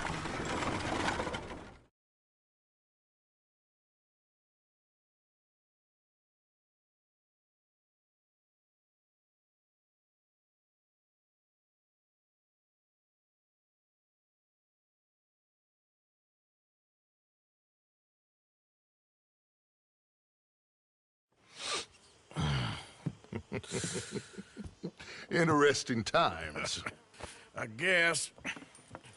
Speaker 7: Interesting times.
Speaker 1: I guess.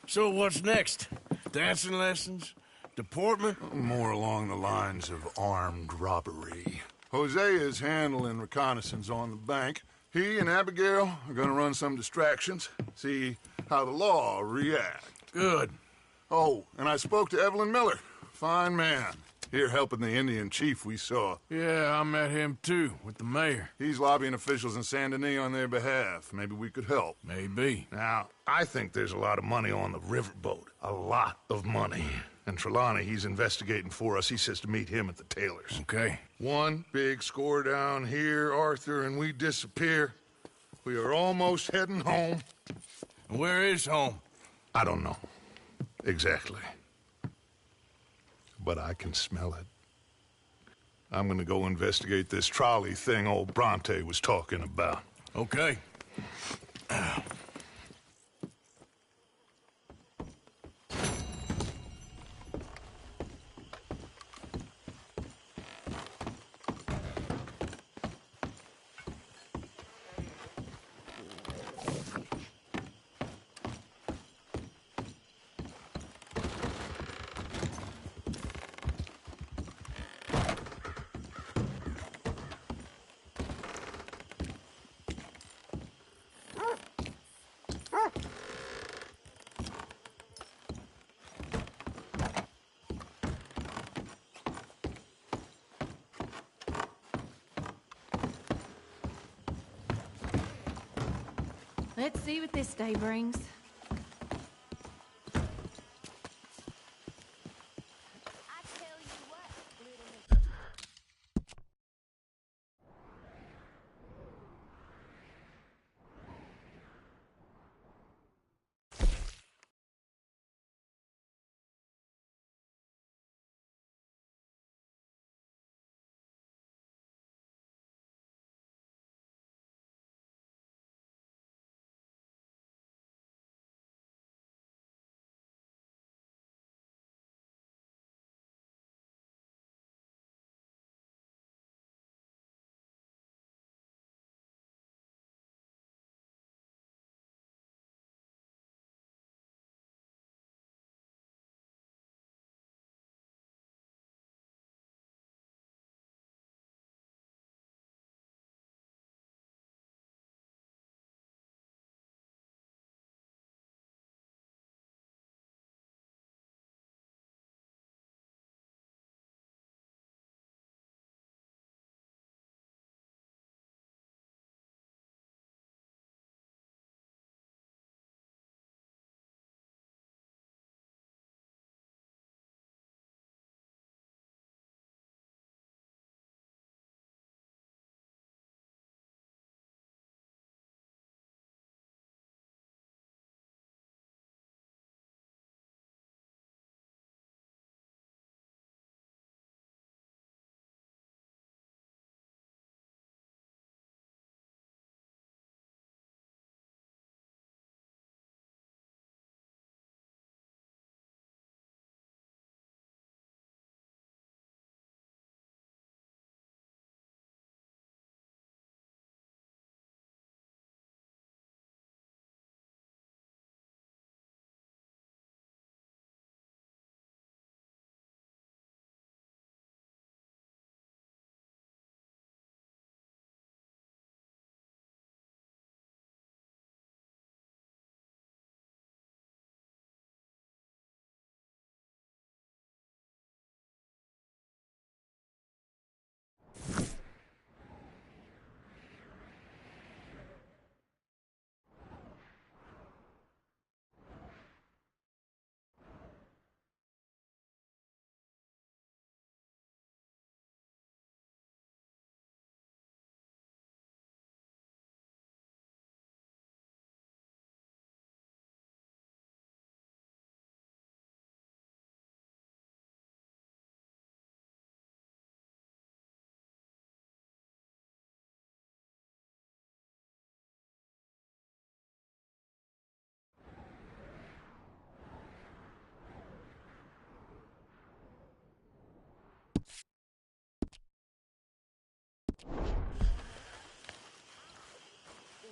Speaker 1: So what's next? Dancing lessons? Deportment?
Speaker 7: More along the lines of armed robbery. Jose is handling reconnaissance on the bank. He and Abigail are gonna run some distractions, see how the law reacts.
Speaker 1: Good.
Speaker 7: Oh, and I spoke to Evelyn Miller. Fine man. Here helping the Indian chief we saw.
Speaker 1: Yeah, I met him too, with the mayor.
Speaker 7: He's lobbying officials in Saint Denis on their behalf. Maybe we could help.
Speaker 1: Maybe.
Speaker 7: Now, I think there's a lot of money on the riverboat. A lot of money. And Trelawney, he's investigating for us. He says to meet him at the Taylor's.
Speaker 1: Okay.
Speaker 7: One big score down here, Arthur, and we disappear. We are almost heading home.
Speaker 1: Where is home?
Speaker 7: I don't know. Exactly. But I can smell it. I'm gonna go investigate this trolley thing old Bronte was talking about.
Speaker 1: Okay.
Speaker 10: Let's see what this day brings.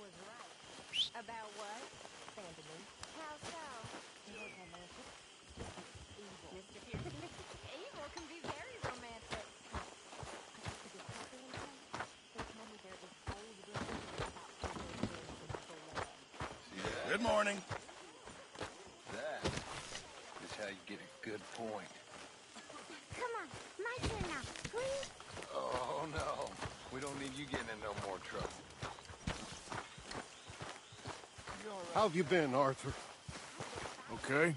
Speaker 12: Was right. About what? Fantasy. How so? Romantic. Evil. Mr. Pearson? Evil can be very romantic. They tell me there is old religion about
Speaker 1: Good morning. That is how you get a good point.
Speaker 5: Come on, my turn now, please.
Speaker 1: Oh, no. We don't need you getting in no more trouble.
Speaker 7: How have you been, Arthur?
Speaker 1: Okay.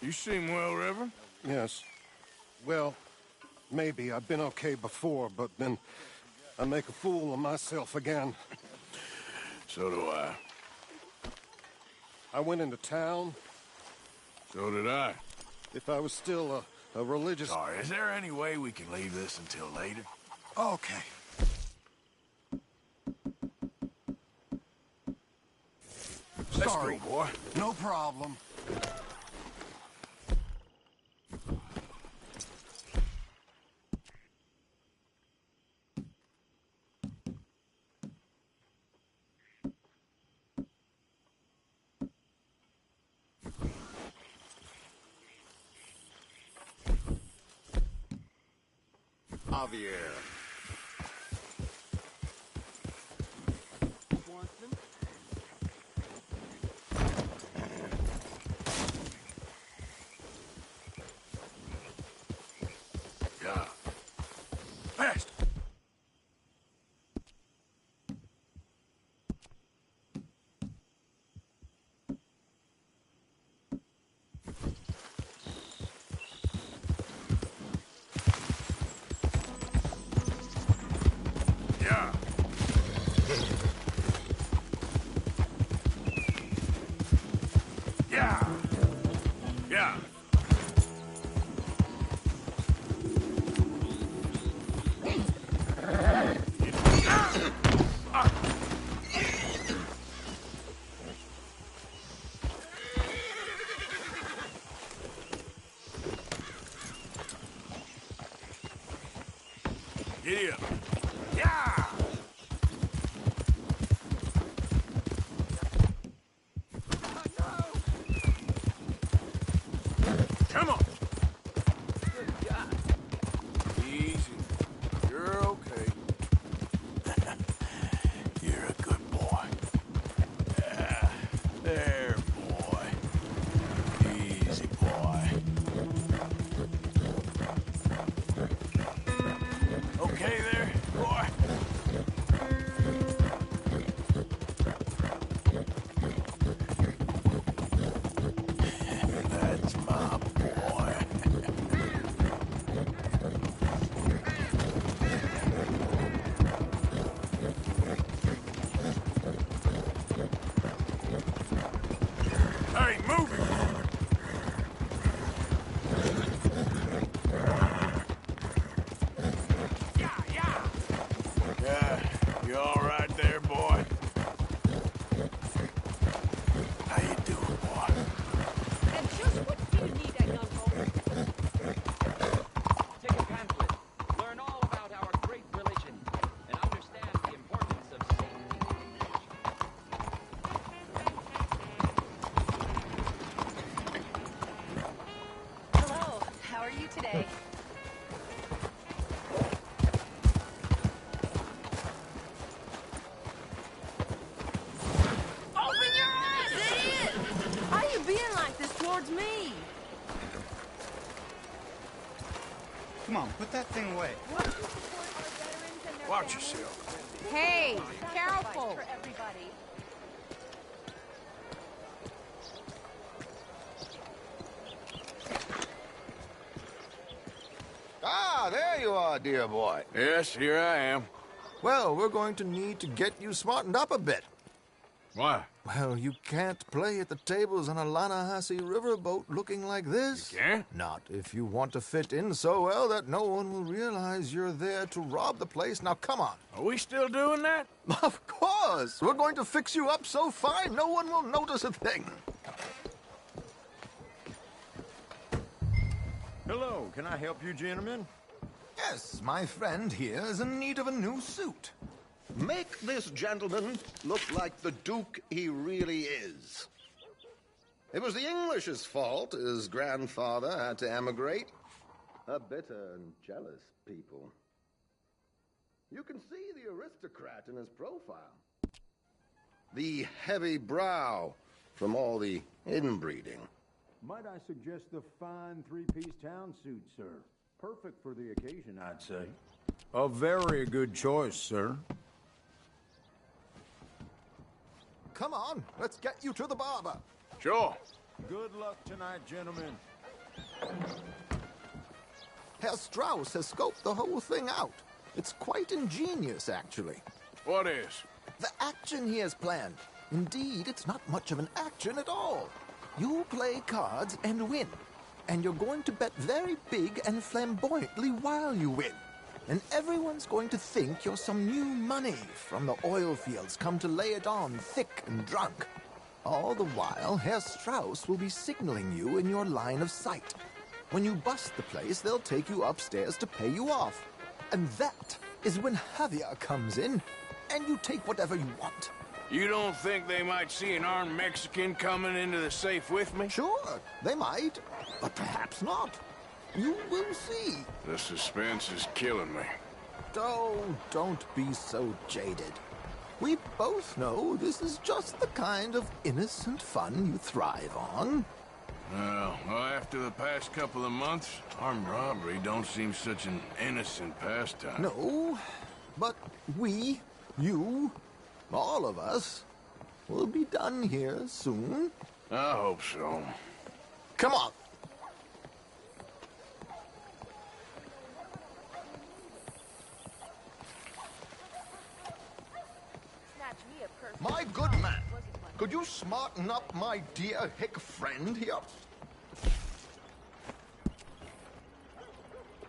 Speaker 1: You seem well, Reverend.
Speaker 7: Yes. Well, maybe. I've been okay before, but then I make a fool of myself again.
Speaker 1: So do I.
Speaker 7: I went into town.
Speaker 1: So did I.
Speaker 7: If I was still a religious...
Speaker 1: Sorry, is there any way we can leave this until later?
Speaker 7: Okay. Sorry,
Speaker 1: go, boy.
Speaker 7: No problem.
Speaker 1: Javier. Yeah. Fast. Yeah. Yeah. Yeah. Giddy up. Yeah! Come on! Good God. Easy. You're okay. You're a good boy. There, boy. Easy, boy. Okay there, boy? That's my boy. Hey, move it! Yeah, you all right there, boy? How you doing, boy?
Speaker 13: And just what do you need that gun for?
Speaker 19: Take a pamphlet. Learn all about our great religion and understand the importance of safety.
Speaker 13: Hello, how are you today?
Speaker 12: Open your eyes, idiot! How you being like this towards me?
Speaker 22: Come on, put that thing away.
Speaker 1: Watch yourself.
Speaker 12: Hey, careful!
Speaker 23: Ah, there you are, dear boy.
Speaker 1: Yes, here I am.
Speaker 23: Well, we're going to need to get you smartened up a bit.
Speaker 1: Why?
Speaker 23: Well, you can't play at the tables on a Lannahechee riverboat looking like this.
Speaker 1: You can't?
Speaker 23: Not if you want to fit in so well that no one will realize you're there to rob the place. Now, come on.
Speaker 1: Are we still doing that?
Speaker 23: Of course. We're going to fix you up so fine no one will notice a thing.
Speaker 22: Hello, can I help you, gentlemen?
Speaker 23: Yes, my friend here is in need of a new suit.
Speaker 4: Make this gentleman look like the Duke he really is. It was the English's fault his grandfather had to emigrate. A bitter and jealous people. You can see the aristocrat in his profile. The heavy brow from all the inbreeding.
Speaker 9: Might I suggest the fine three-piece town suit, sir? Perfect for the occasion, I'd say.
Speaker 23: A very good choice, sir. Come on, let's get you to the barber.
Speaker 1: Sure.
Speaker 9: Good luck tonight, gentlemen.
Speaker 23: Herr Strauss has scoped the whole thing out. It's quite ingenious, actually.
Speaker 1: What is?
Speaker 23: The action he has planned. Indeed, it's not much of an action at all. You play cards and win. And you're going to bet very big and flamboyantly while you win. And everyone's going to think you're some new money from the oil fields come to lay it on thick and drunk. All the while, Herr Strauss will be signaling you in your line of sight. When you bust the place, they'll take you upstairs to pay you off. And that is when Javier comes in, and you take whatever you want.
Speaker 1: You don't think they might see an armed Mexican coming into the safe with me?
Speaker 23: Sure, they might, but perhaps not. You will see.
Speaker 1: The suspense is killing me.
Speaker 23: Oh, don't be so jaded. We both know this is just the kind of innocent fun you thrive on.
Speaker 1: Well, after the past couple of months, armed robbery don't seem such an innocent pastime.
Speaker 23: No, but we, you, all of us, will be done here soon.
Speaker 1: I hope so.
Speaker 23: Come on. My good man, could you smarten up my dear hick friend here?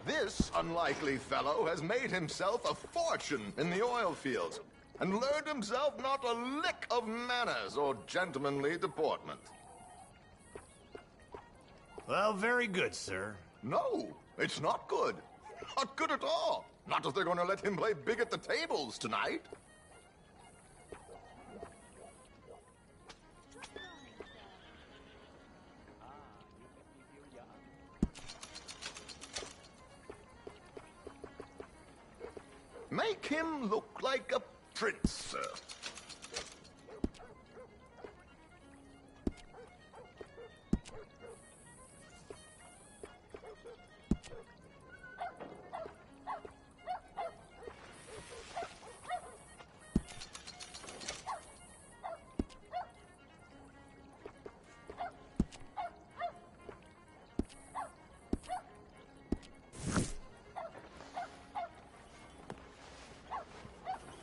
Speaker 23: This unlikely fellow has made himself a fortune in the oil fields and learned himself not a lick of manners or gentlemanly deportment.
Speaker 9: Well, very good, sir.
Speaker 23: No, it's not good. Not good at all. Not if they're going to let him play big at the tables tonight. Make him look like a prince, sir.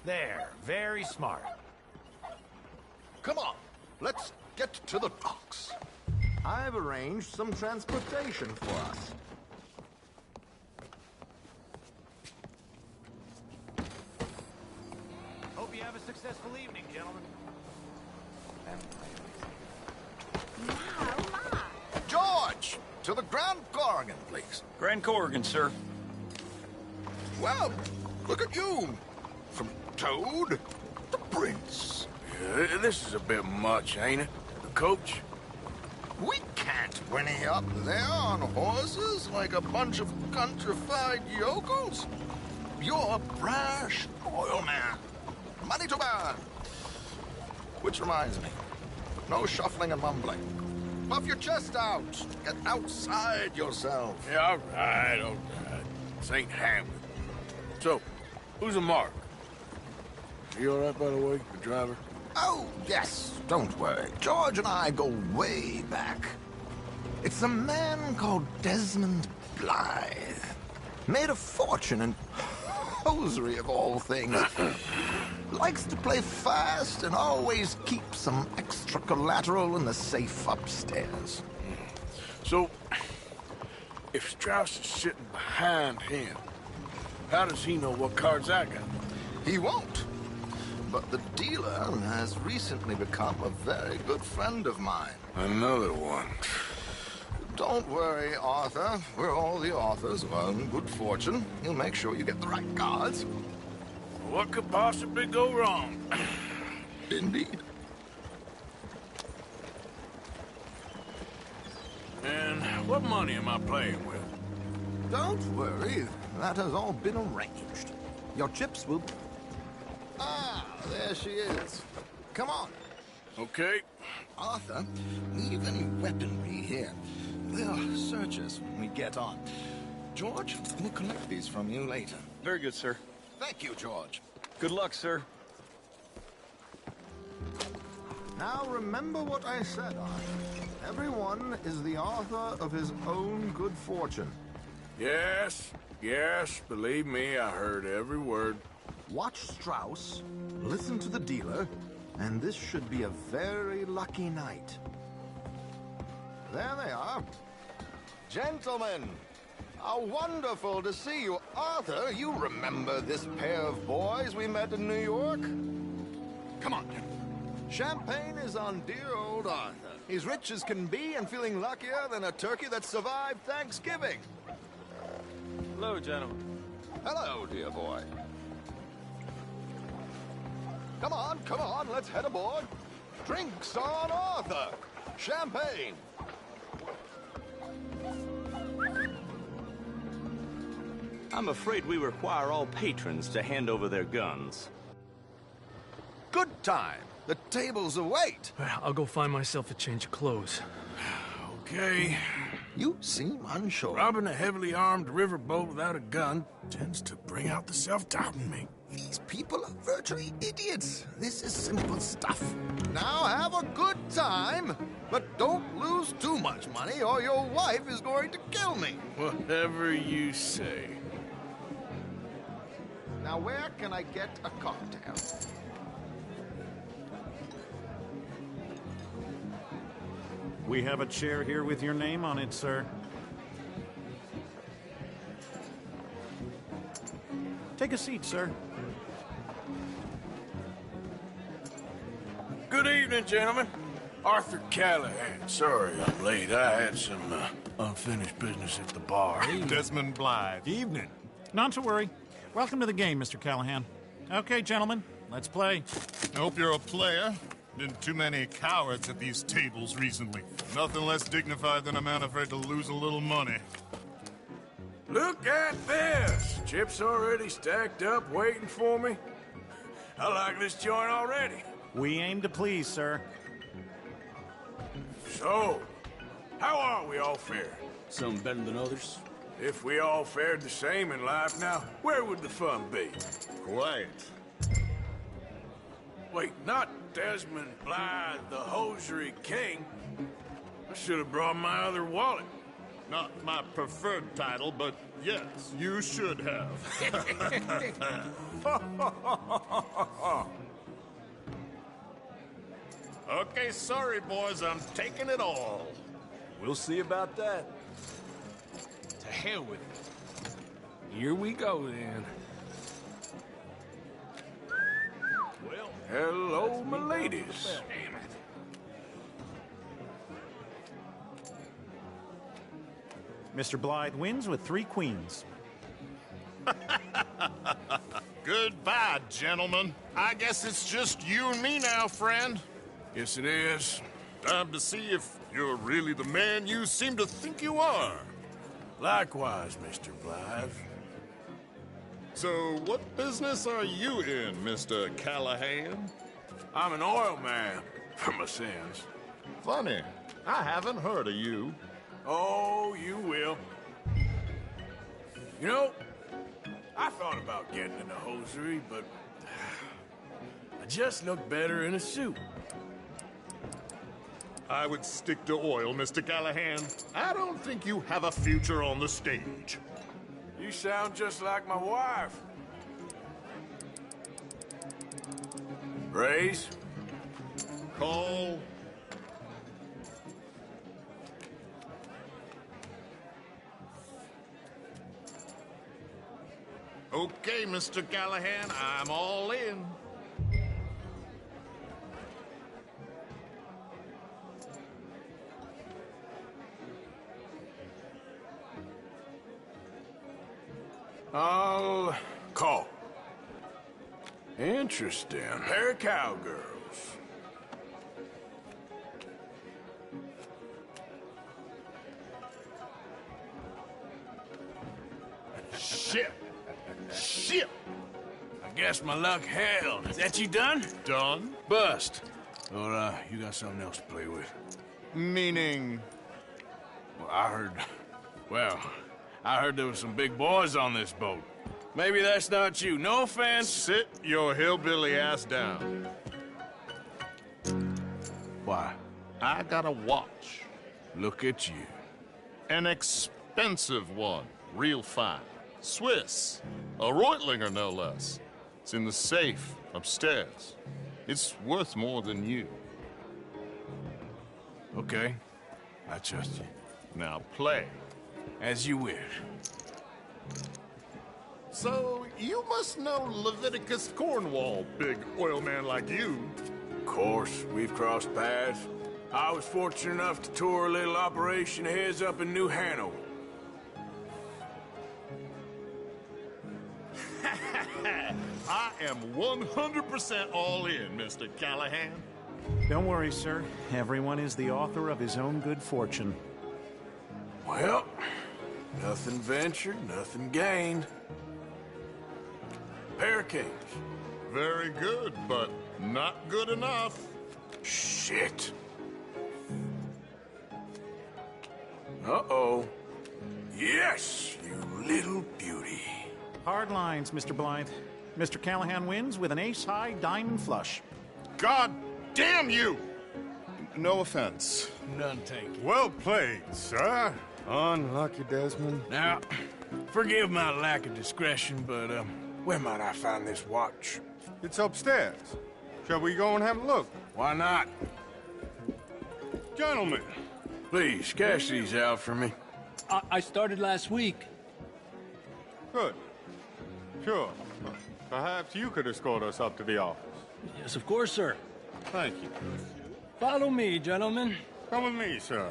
Speaker 9: There, very smart.
Speaker 23: Come on, let's get to the docks. I've arranged some transportation for us.
Speaker 9: Hope you have a successful evening, gentlemen.
Speaker 23: George, to the Grand Corrigan, please.
Speaker 14: Grand Corrigan, sir.
Speaker 23: Well, look at you. From Toad to Prince.
Speaker 1: Yeah, this is a bit much, ain't it? The coach?
Speaker 23: We can't whinny up there on horses like a bunch of countrified yokels. You're a brash oil man. Money to burn. Which reminds me, no shuffling and mumbling. Puff your chest out. Get outside yourself.
Speaker 1: Yeah, all right. This ain't Hamlet. So, who's a mark? You all right, by the way, the driver?
Speaker 23: Oh, yes. Don't worry. George and I go way back. It's a man called Desmond Blythe. Made a fortune in hosiery of all things. Likes to play fast and always keep some extra collateral in the safe upstairs.
Speaker 1: So, if Strauss is sitting behind him, how does he know what cards I got?
Speaker 23: He won't. But the dealer has recently become a very good friend of mine.
Speaker 1: Another one.
Speaker 4: Don't worry, Arthur. We're all the authors of our own good fortune. He'll make sure you get the right cards.
Speaker 1: What could possibly go wrong?
Speaker 4: Indeed.
Speaker 1: And what money am I playing with?
Speaker 23: Don't worry. That has all been arranged. Your chips will...
Speaker 4: Ah, there she is. Come on.
Speaker 1: Okay.
Speaker 4: Arthur, leave any weaponry here. They'll search us when we get on. George, we'll collect these from you later.
Speaker 14: Very good, sir.
Speaker 4: Thank you, George.
Speaker 14: Good luck, sir.
Speaker 23: Now remember what I said, Arthur. Everyone is the author of his own good fortune.
Speaker 1: Yes, believe me, I heard every word.
Speaker 23: Watch Strauss, listen to the dealer, and this should be a very lucky night. There they are.
Speaker 4: Gentlemen, how wonderful to see you. Arthur, you remember this pair of boys we met in New York? Come on, gentlemen. Champagne is on dear old Arthur. He's rich as can be and feeling luckier than a turkey that survived Thanksgiving.
Speaker 14: Hello, gentlemen.
Speaker 4: Hello, dear boy. Come on, let's head aboard. Drinks on Arthur. Champagne.
Speaker 3: I'm afraid we require all patrons to hand over their guns.
Speaker 4: Good time. The tables await.
Speaker 18: I'll go find myself a change of clothes.
Speaker 1: Okay.
Speaker 4: You seem unsure.
Speaker 1: Robbing a heavily armed riverboat without a gun tends to bring out the self-doubt in me.
Speaker 4: These people are virtually idiots. This is simple stuff. Now have a good time, but don't lose too much money or your wife is going to kill me.
Speaker 1: Whatever you say.
Speaker 23: Now where can I get a cocktail?
Speaker 22: We have a chair here with your name on it, sir. Take a seat, sir.
Speaker 1: Good evening, gentlemen. Arthur Callahan. Sorry I'm late. I had some unfinished business at the bar.
Speaker 22: Desmond Blythe. Evening. Not to worry. Welcome to the game, Mr. Callahan. Okay, gentlemen, let's play.
Speaker 7: I hope you're a player. Been too many cowards at these tables recently. Nothing less dignified than a man afraid to lose a little money.
Speaker 1: Look at this! Chips already stacked up, waiting for me. I like this joint already.
Speaker 22: We aim to please, sir.
Speaker 1: So, how are we all faring?
Speaker 3: Some better than others.
Speaker 1: If we all fared the same in life now, where would the fun be?
Speaker 7: Quiet.
Speaker 1: Wait, not Desmond Blythe, the hosiery king. I should have brought my other wallet.
Speaker 7: Not my preferred title, but yes, you should have. Okay, sorry, boys, I'm taking it all.
Speaker 3: We'll see about that.
Speaker 15: To hell with it. Here we go, then.
Speaker 1: Well, hello, my ladies.
Speaker 15: Damn it.
Speaker 22: Mr. Blythe wins with 3 queens.
Speaker 7: Goodbye, gentlemen. I guess it's just you and me now, friend.
Speaker 1: Yes, it is.
Speaker 7: Time to see if you're really the man you seem to think you are.
Speaker 1: Likewise, Mr. Blythe.
Speaker 7: So, what business are you in, Mr. Callahan?
Speaker 1: I'm an oil man, for my sins.
Speaker 7: Funny, I haven't heard of you.
Speaker 1: Oh, you will. You know, I thought about getting into hosiery, but I just look better in a suit.
Speaker 7: I would stick to oil, Mr. Callahan. I don't think you have a future on the stage.
Speaker 1: You sound just like my wife. Raise.
Speaker 7: Call. Okay, Mr. Callahan, I'm all in.
Speaker 1: I'll call. Interesting. Pair of cowgirls. Shit. Shit. I guess my luck held. Is that you done?
Speaker 7: Done?
Speaker 1: Bust. Or, you got something else to play with?
Speaker 7: Meaning?
Speaker 1: Well, I heard there was some big boys on this boat. Maybe that's not you. No offense.
Speaker 7: Sit your hillbilly ass down.
Speaker 1: Why?
Speaker 7: I got a watch.
Speaker 1: Look at you.
Speaker 7: An expensive one. Real fine. Swiss. A Reutlinger, no less. It's in the safe upstairs. It's worth more than you.
Speaker 1: Okay. I trust you.
Speaker 7: Now play.
Speaker 1: As you wish.
Speaker 7: So, you must know Leviticus Cornwall, big oil man like you.
Speaker 1: Of course, we've crossed paths. I was fortunate enough to tour a little operation of his up in New Hanover.
Speaker 7: I am 100% all in, Mr. Callahan.
Speaker 22: Don't worry, sir. Everyone is the author of his own good fortune.
Speaker 1: Well, nothing ventured, nothing gained. Pair of kings.
Speaker 7: Very good, but not good enough.
Speaker 1: Shit. Uh-oh. Yes, you little beauty.
Speaker 22: Hard lines, Mr. Blythe. Mr. Callahan wins with an ace-high diamond flush.
Speaker 7: God damn you! No offense.
Speaker 1: None taken.
Speaker 7: Well played, sir. Unlucky, Desmond.
Speaker 1: Now, forgive my lack of discretion, but, where might I find this watch?
Speaker 7: It's upstairs. Shall we go and have a look?
Speaker 1: Why not?
Speaker 7: Gentlemen.
Speaker 1: Please, cash these out for me.
Speaker 8: I started last week.
Speaker 7: Good. Sure. Perhaps you could escort us up to the office.
Speaker 8: Yes, of course, sir.
Speaker 7: Thank you.
Speaker 8: Follow me, gentlemen.
Speaker 7: Come with me, sir.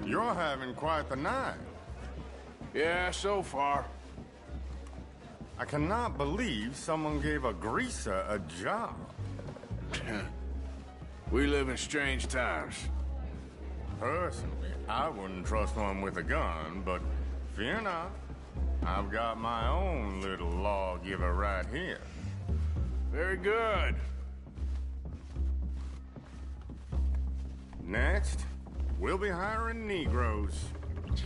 Speaker 7: You're having quite the night.
Speaker 1: Yeah, so far.
Speaker 7: I cannot believe someone gave a greaser a job.
Speaker 1: We live in strange times.
Speaker 7: Personally, I wouldn't trust one with a gun, but fear not. I've got my own little lawgiver right here.
Speaker 1: Very good.
Speaker 7: Next, we'll be hiring Negroes.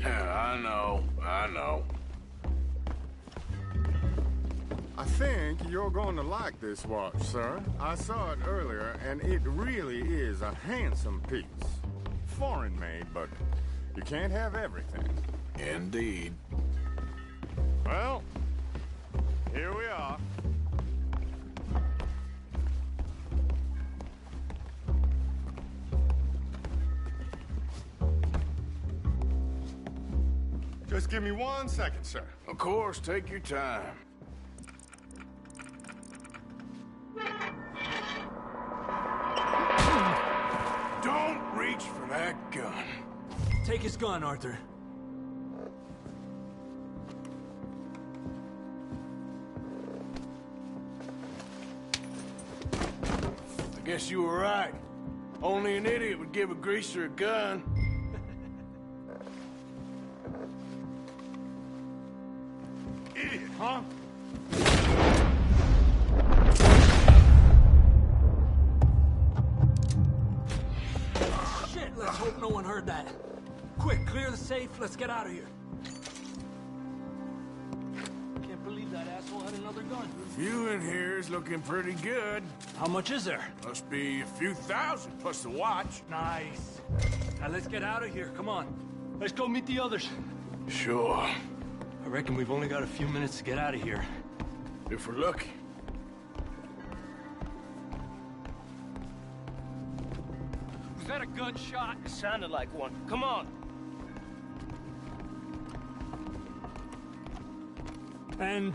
Speaker 1: Yeah, I know.
Speaker 7: I think you're going to like this watch, sir. I saw it earlier, and it really is a handsome piece. Foreign made, but you can't have everything.
Speaker 1: Indeed.
Speaker 7: Well, here we are. Just give me 1 second, sir.
Speaker 1: Of course, take your time. Don't reach for that gun.
Speaker 8: Take his gun, Arthur.
Speaker 1: I guess you were right. Only an idiot would give a greaser a gun.
Speaker 7: Idiot, huh?
Speaker 8: Shit, let's hope no one heard that. Quick, clear the safe. Let's get out of here. Can't believe that asshole had another gun.
Speaker 1: The view in here is looking pretty good.
Speaker 8: How much is there?
Speaker 1: Must be a few thousand plus the watch.
Speaker 8: Nice. Now let's get out of here. Come on. Let's go meet the others.
Speaker 1: Sure.
Speaker 8: I reckon we've only got a few minutes to get out of here.
Speaker 1: If we're lucky.
Speaker 18: Was that a gunshot?
Speaker 15: It sounded like one. Come on.
Speaker 8: And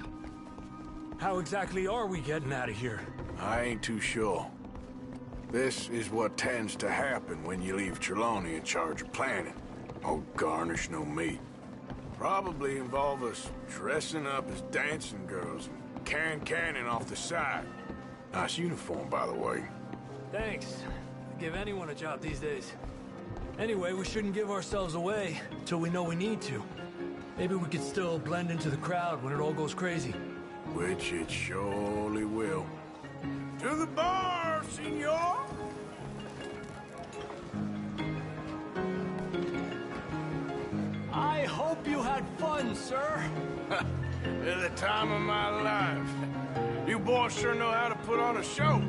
Speaker 8: how exactly are we getting out of here?
Speaker 1: I ain't too sure. This is what tends to happen when you leave Trelawney in charge of planning. No garnish, no meat. Probably involve us dressing up as dancing girls and carrying cannon off the side. Nice uniform, by the way.
Speaker 8: Thanks. Give anyone a job these days. Anyway, we shouldn't give ourselves away till we know we need to. Maybe we could still blend into the crowd when it all goes crazy.
Speaker 1: Which it surely will. To the bar, senor!
Speaker 8: I hope you had fun, sir.
Speaker 1: At the time of my life. You boys sure know how to put on a show.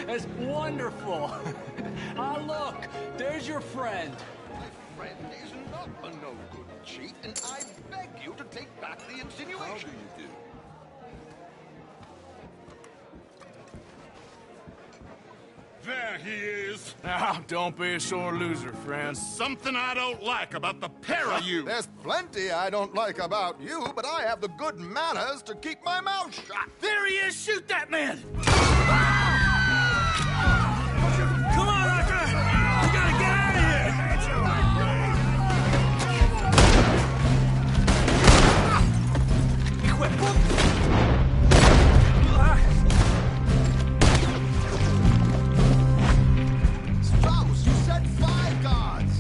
Speaker 8: That's wonderful. Ah, look, there's your friend.
Speaker 4: My friend is not a no-good cheat, and I beg you to take back the insinuation. How do you do?
Speaker 7: There he is.
Speaker 1: Now, don't be a sore loser, friend.
Speaker 7: Something I don't like about the pair of you.
Speaker 4: There's plenty I don't like about you, but I have the good manners to keep my mouth shut.
Speaker 8: There he is! Shoot that man! Come on, Arthur! We gotta get out of here! Quit!
Speaker 4: Strauss, you said 5 guards.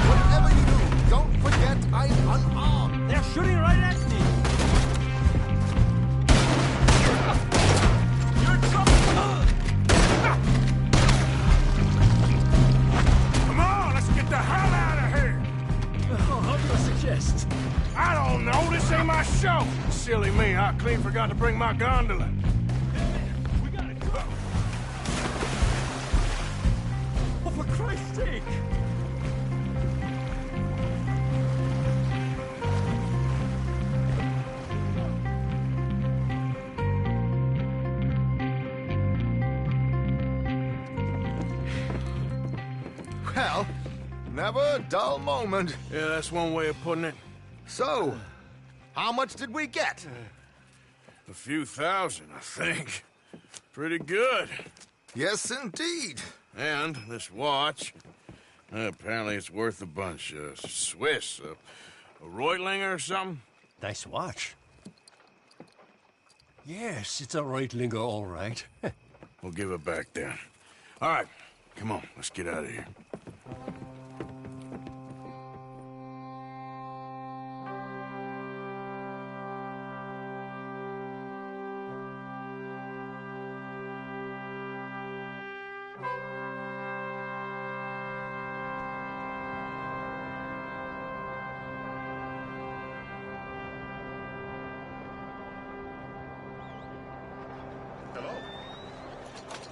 Speaker 4: Whatever you do, don't forget I'm unarmed.
Speaker 8: They're shooting right at me! You're in trouble!
Speaker 1: Come on, let's get the hell out of here!
Speaker 8: Oh, how do you suggest?
Speaker 1: I don't know, this ain't my show! Silly me, I clean forgot to bring my gondola.
Speaker 8: We gotta go! Oh, for Christ's sake!
Speaker 4: Well, never a dull moment.
Speaker 1: Yeah, that's one way of putting it.
Speaker 4: So, how much did we get?
Speaker 1: A few thousand, I think. Pretty good.
Speaker 4: Yes, indeed.
Speaker 1: And this watch, apparently it's worth a bunch. Swiss, a Reutlinger or something?
Speaker 11: Nice watch. Yes, it's a Reutlinger, all right.
Speaker 1: We'll give it back then. All right, come on, let's get out of here.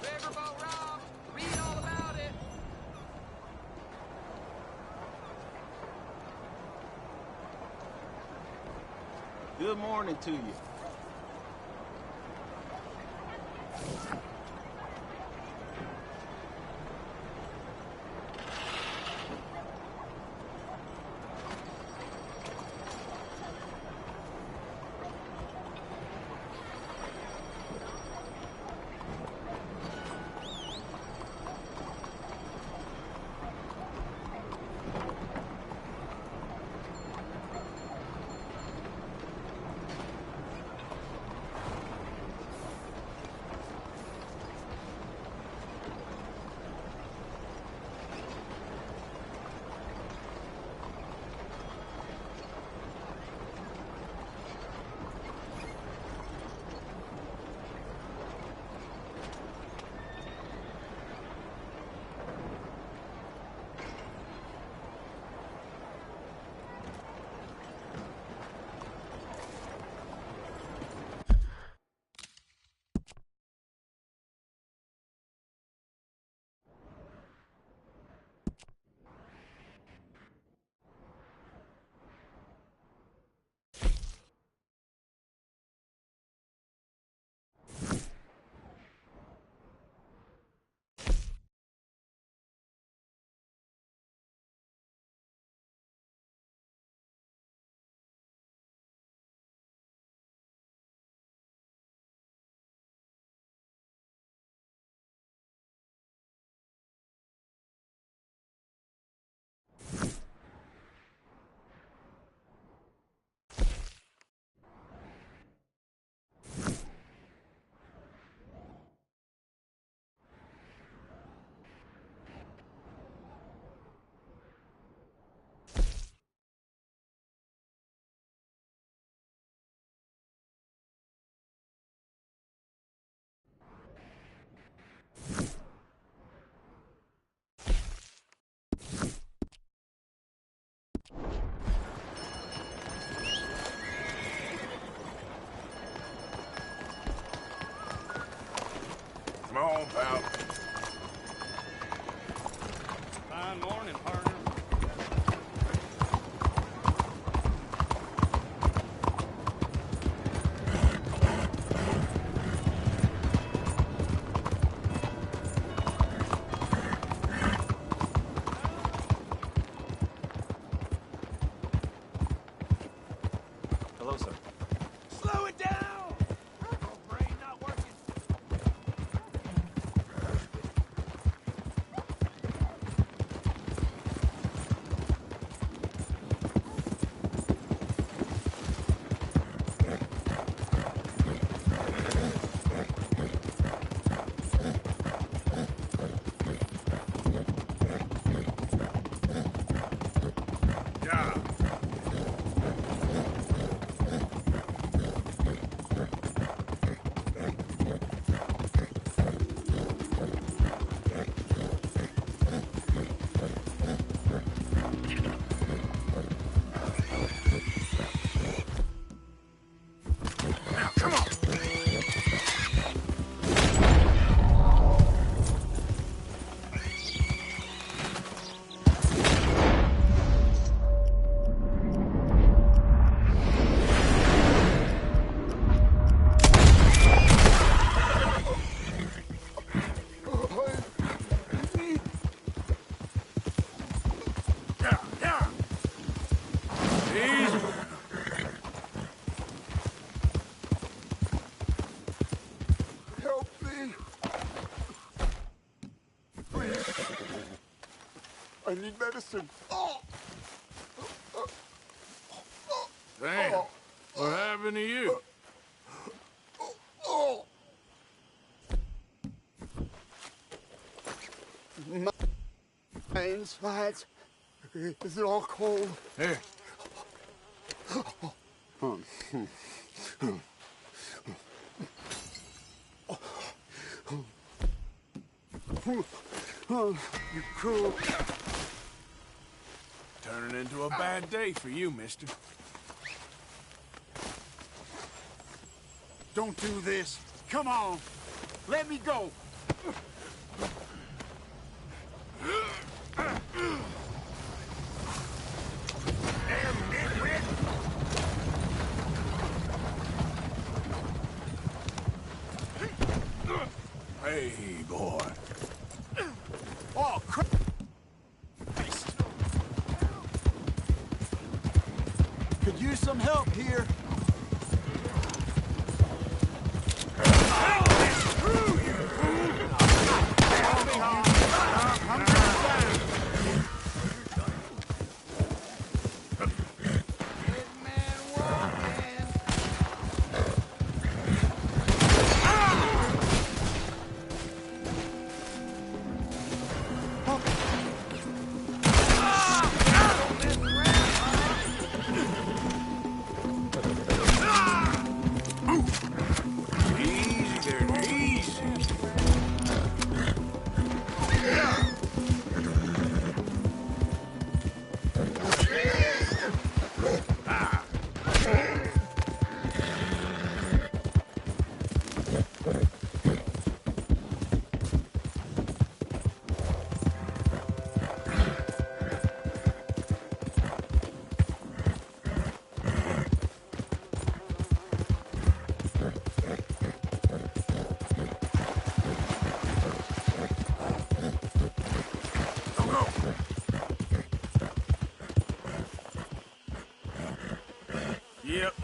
Speaker 19: Riverboat robbed. Read all about it.
Speaker 16: Good morning to you.
Speaker 1: all about?
Speaker 14: Fine morning, partner.
Speaker 2: Hello, sir.
Speaker 1: Slow it down! Your brain not working. Yeah. Now, come on! Yeah, yeah! Easy!
Speaker 7: Help me. Please. I need medicine.
Speaker 1: Damn. What happened to you?
Speaker 7: My insides. Is it all cold?
Speaker 1: Here.
Speaker 7: You cool.
Speaker 1: Turning into a bad day for you, mister.
Speaker 7: Don't do this. Come on. Let me go.
Speaker 1: Hey, boy.
Speaker 7: Oh, crap. Could use some help here.
Speaker 1: Easy there, easy. Yep.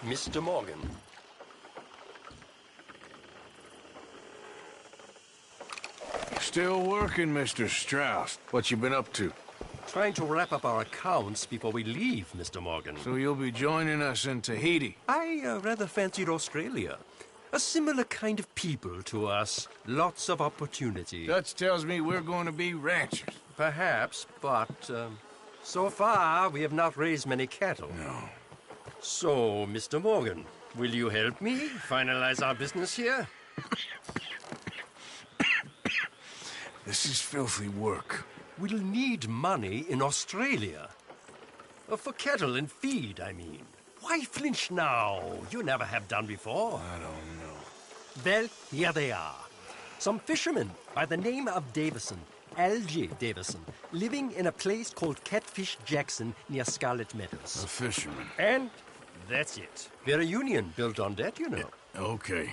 Speaker 11: Mr. Morgan.
Speaker 1: Still working, Mr. Strauss. What you been up to?
Speaker 11: Trying to wrap up our accounts before we leave, Mr. Morgan.
Speaker 1: So you'll be joining us in Tahiti?
Speaker 11: I rather fancied Australia. A similar kind of people to us. Lots of opportunity.
Speaker 1: Dutch tells me we're going to be ranchers.
Speaker 11: Perhaps, but so far we have not raised many cattle.
Speaker 1: No.
Speaker 11: So, Mr. Morgan, will you help me finalize our business here?
Speaker 1: This is filthy work.
Speaker 11: We'll need money in Australia. For cattle and feed, I mean. Why flinch now? You never have done before.
Speaker 1: I don't know.
Speaker 11: Well, here they are. Some fishermen by the name of Davison, L.J. Davison, living in a place called Catfish Jackson near Scarlet Meadows.
Speaker 1: A fisherman.
Speaker 11: And that's it. We're a union built on that, you know.
Speaker 1: Okay.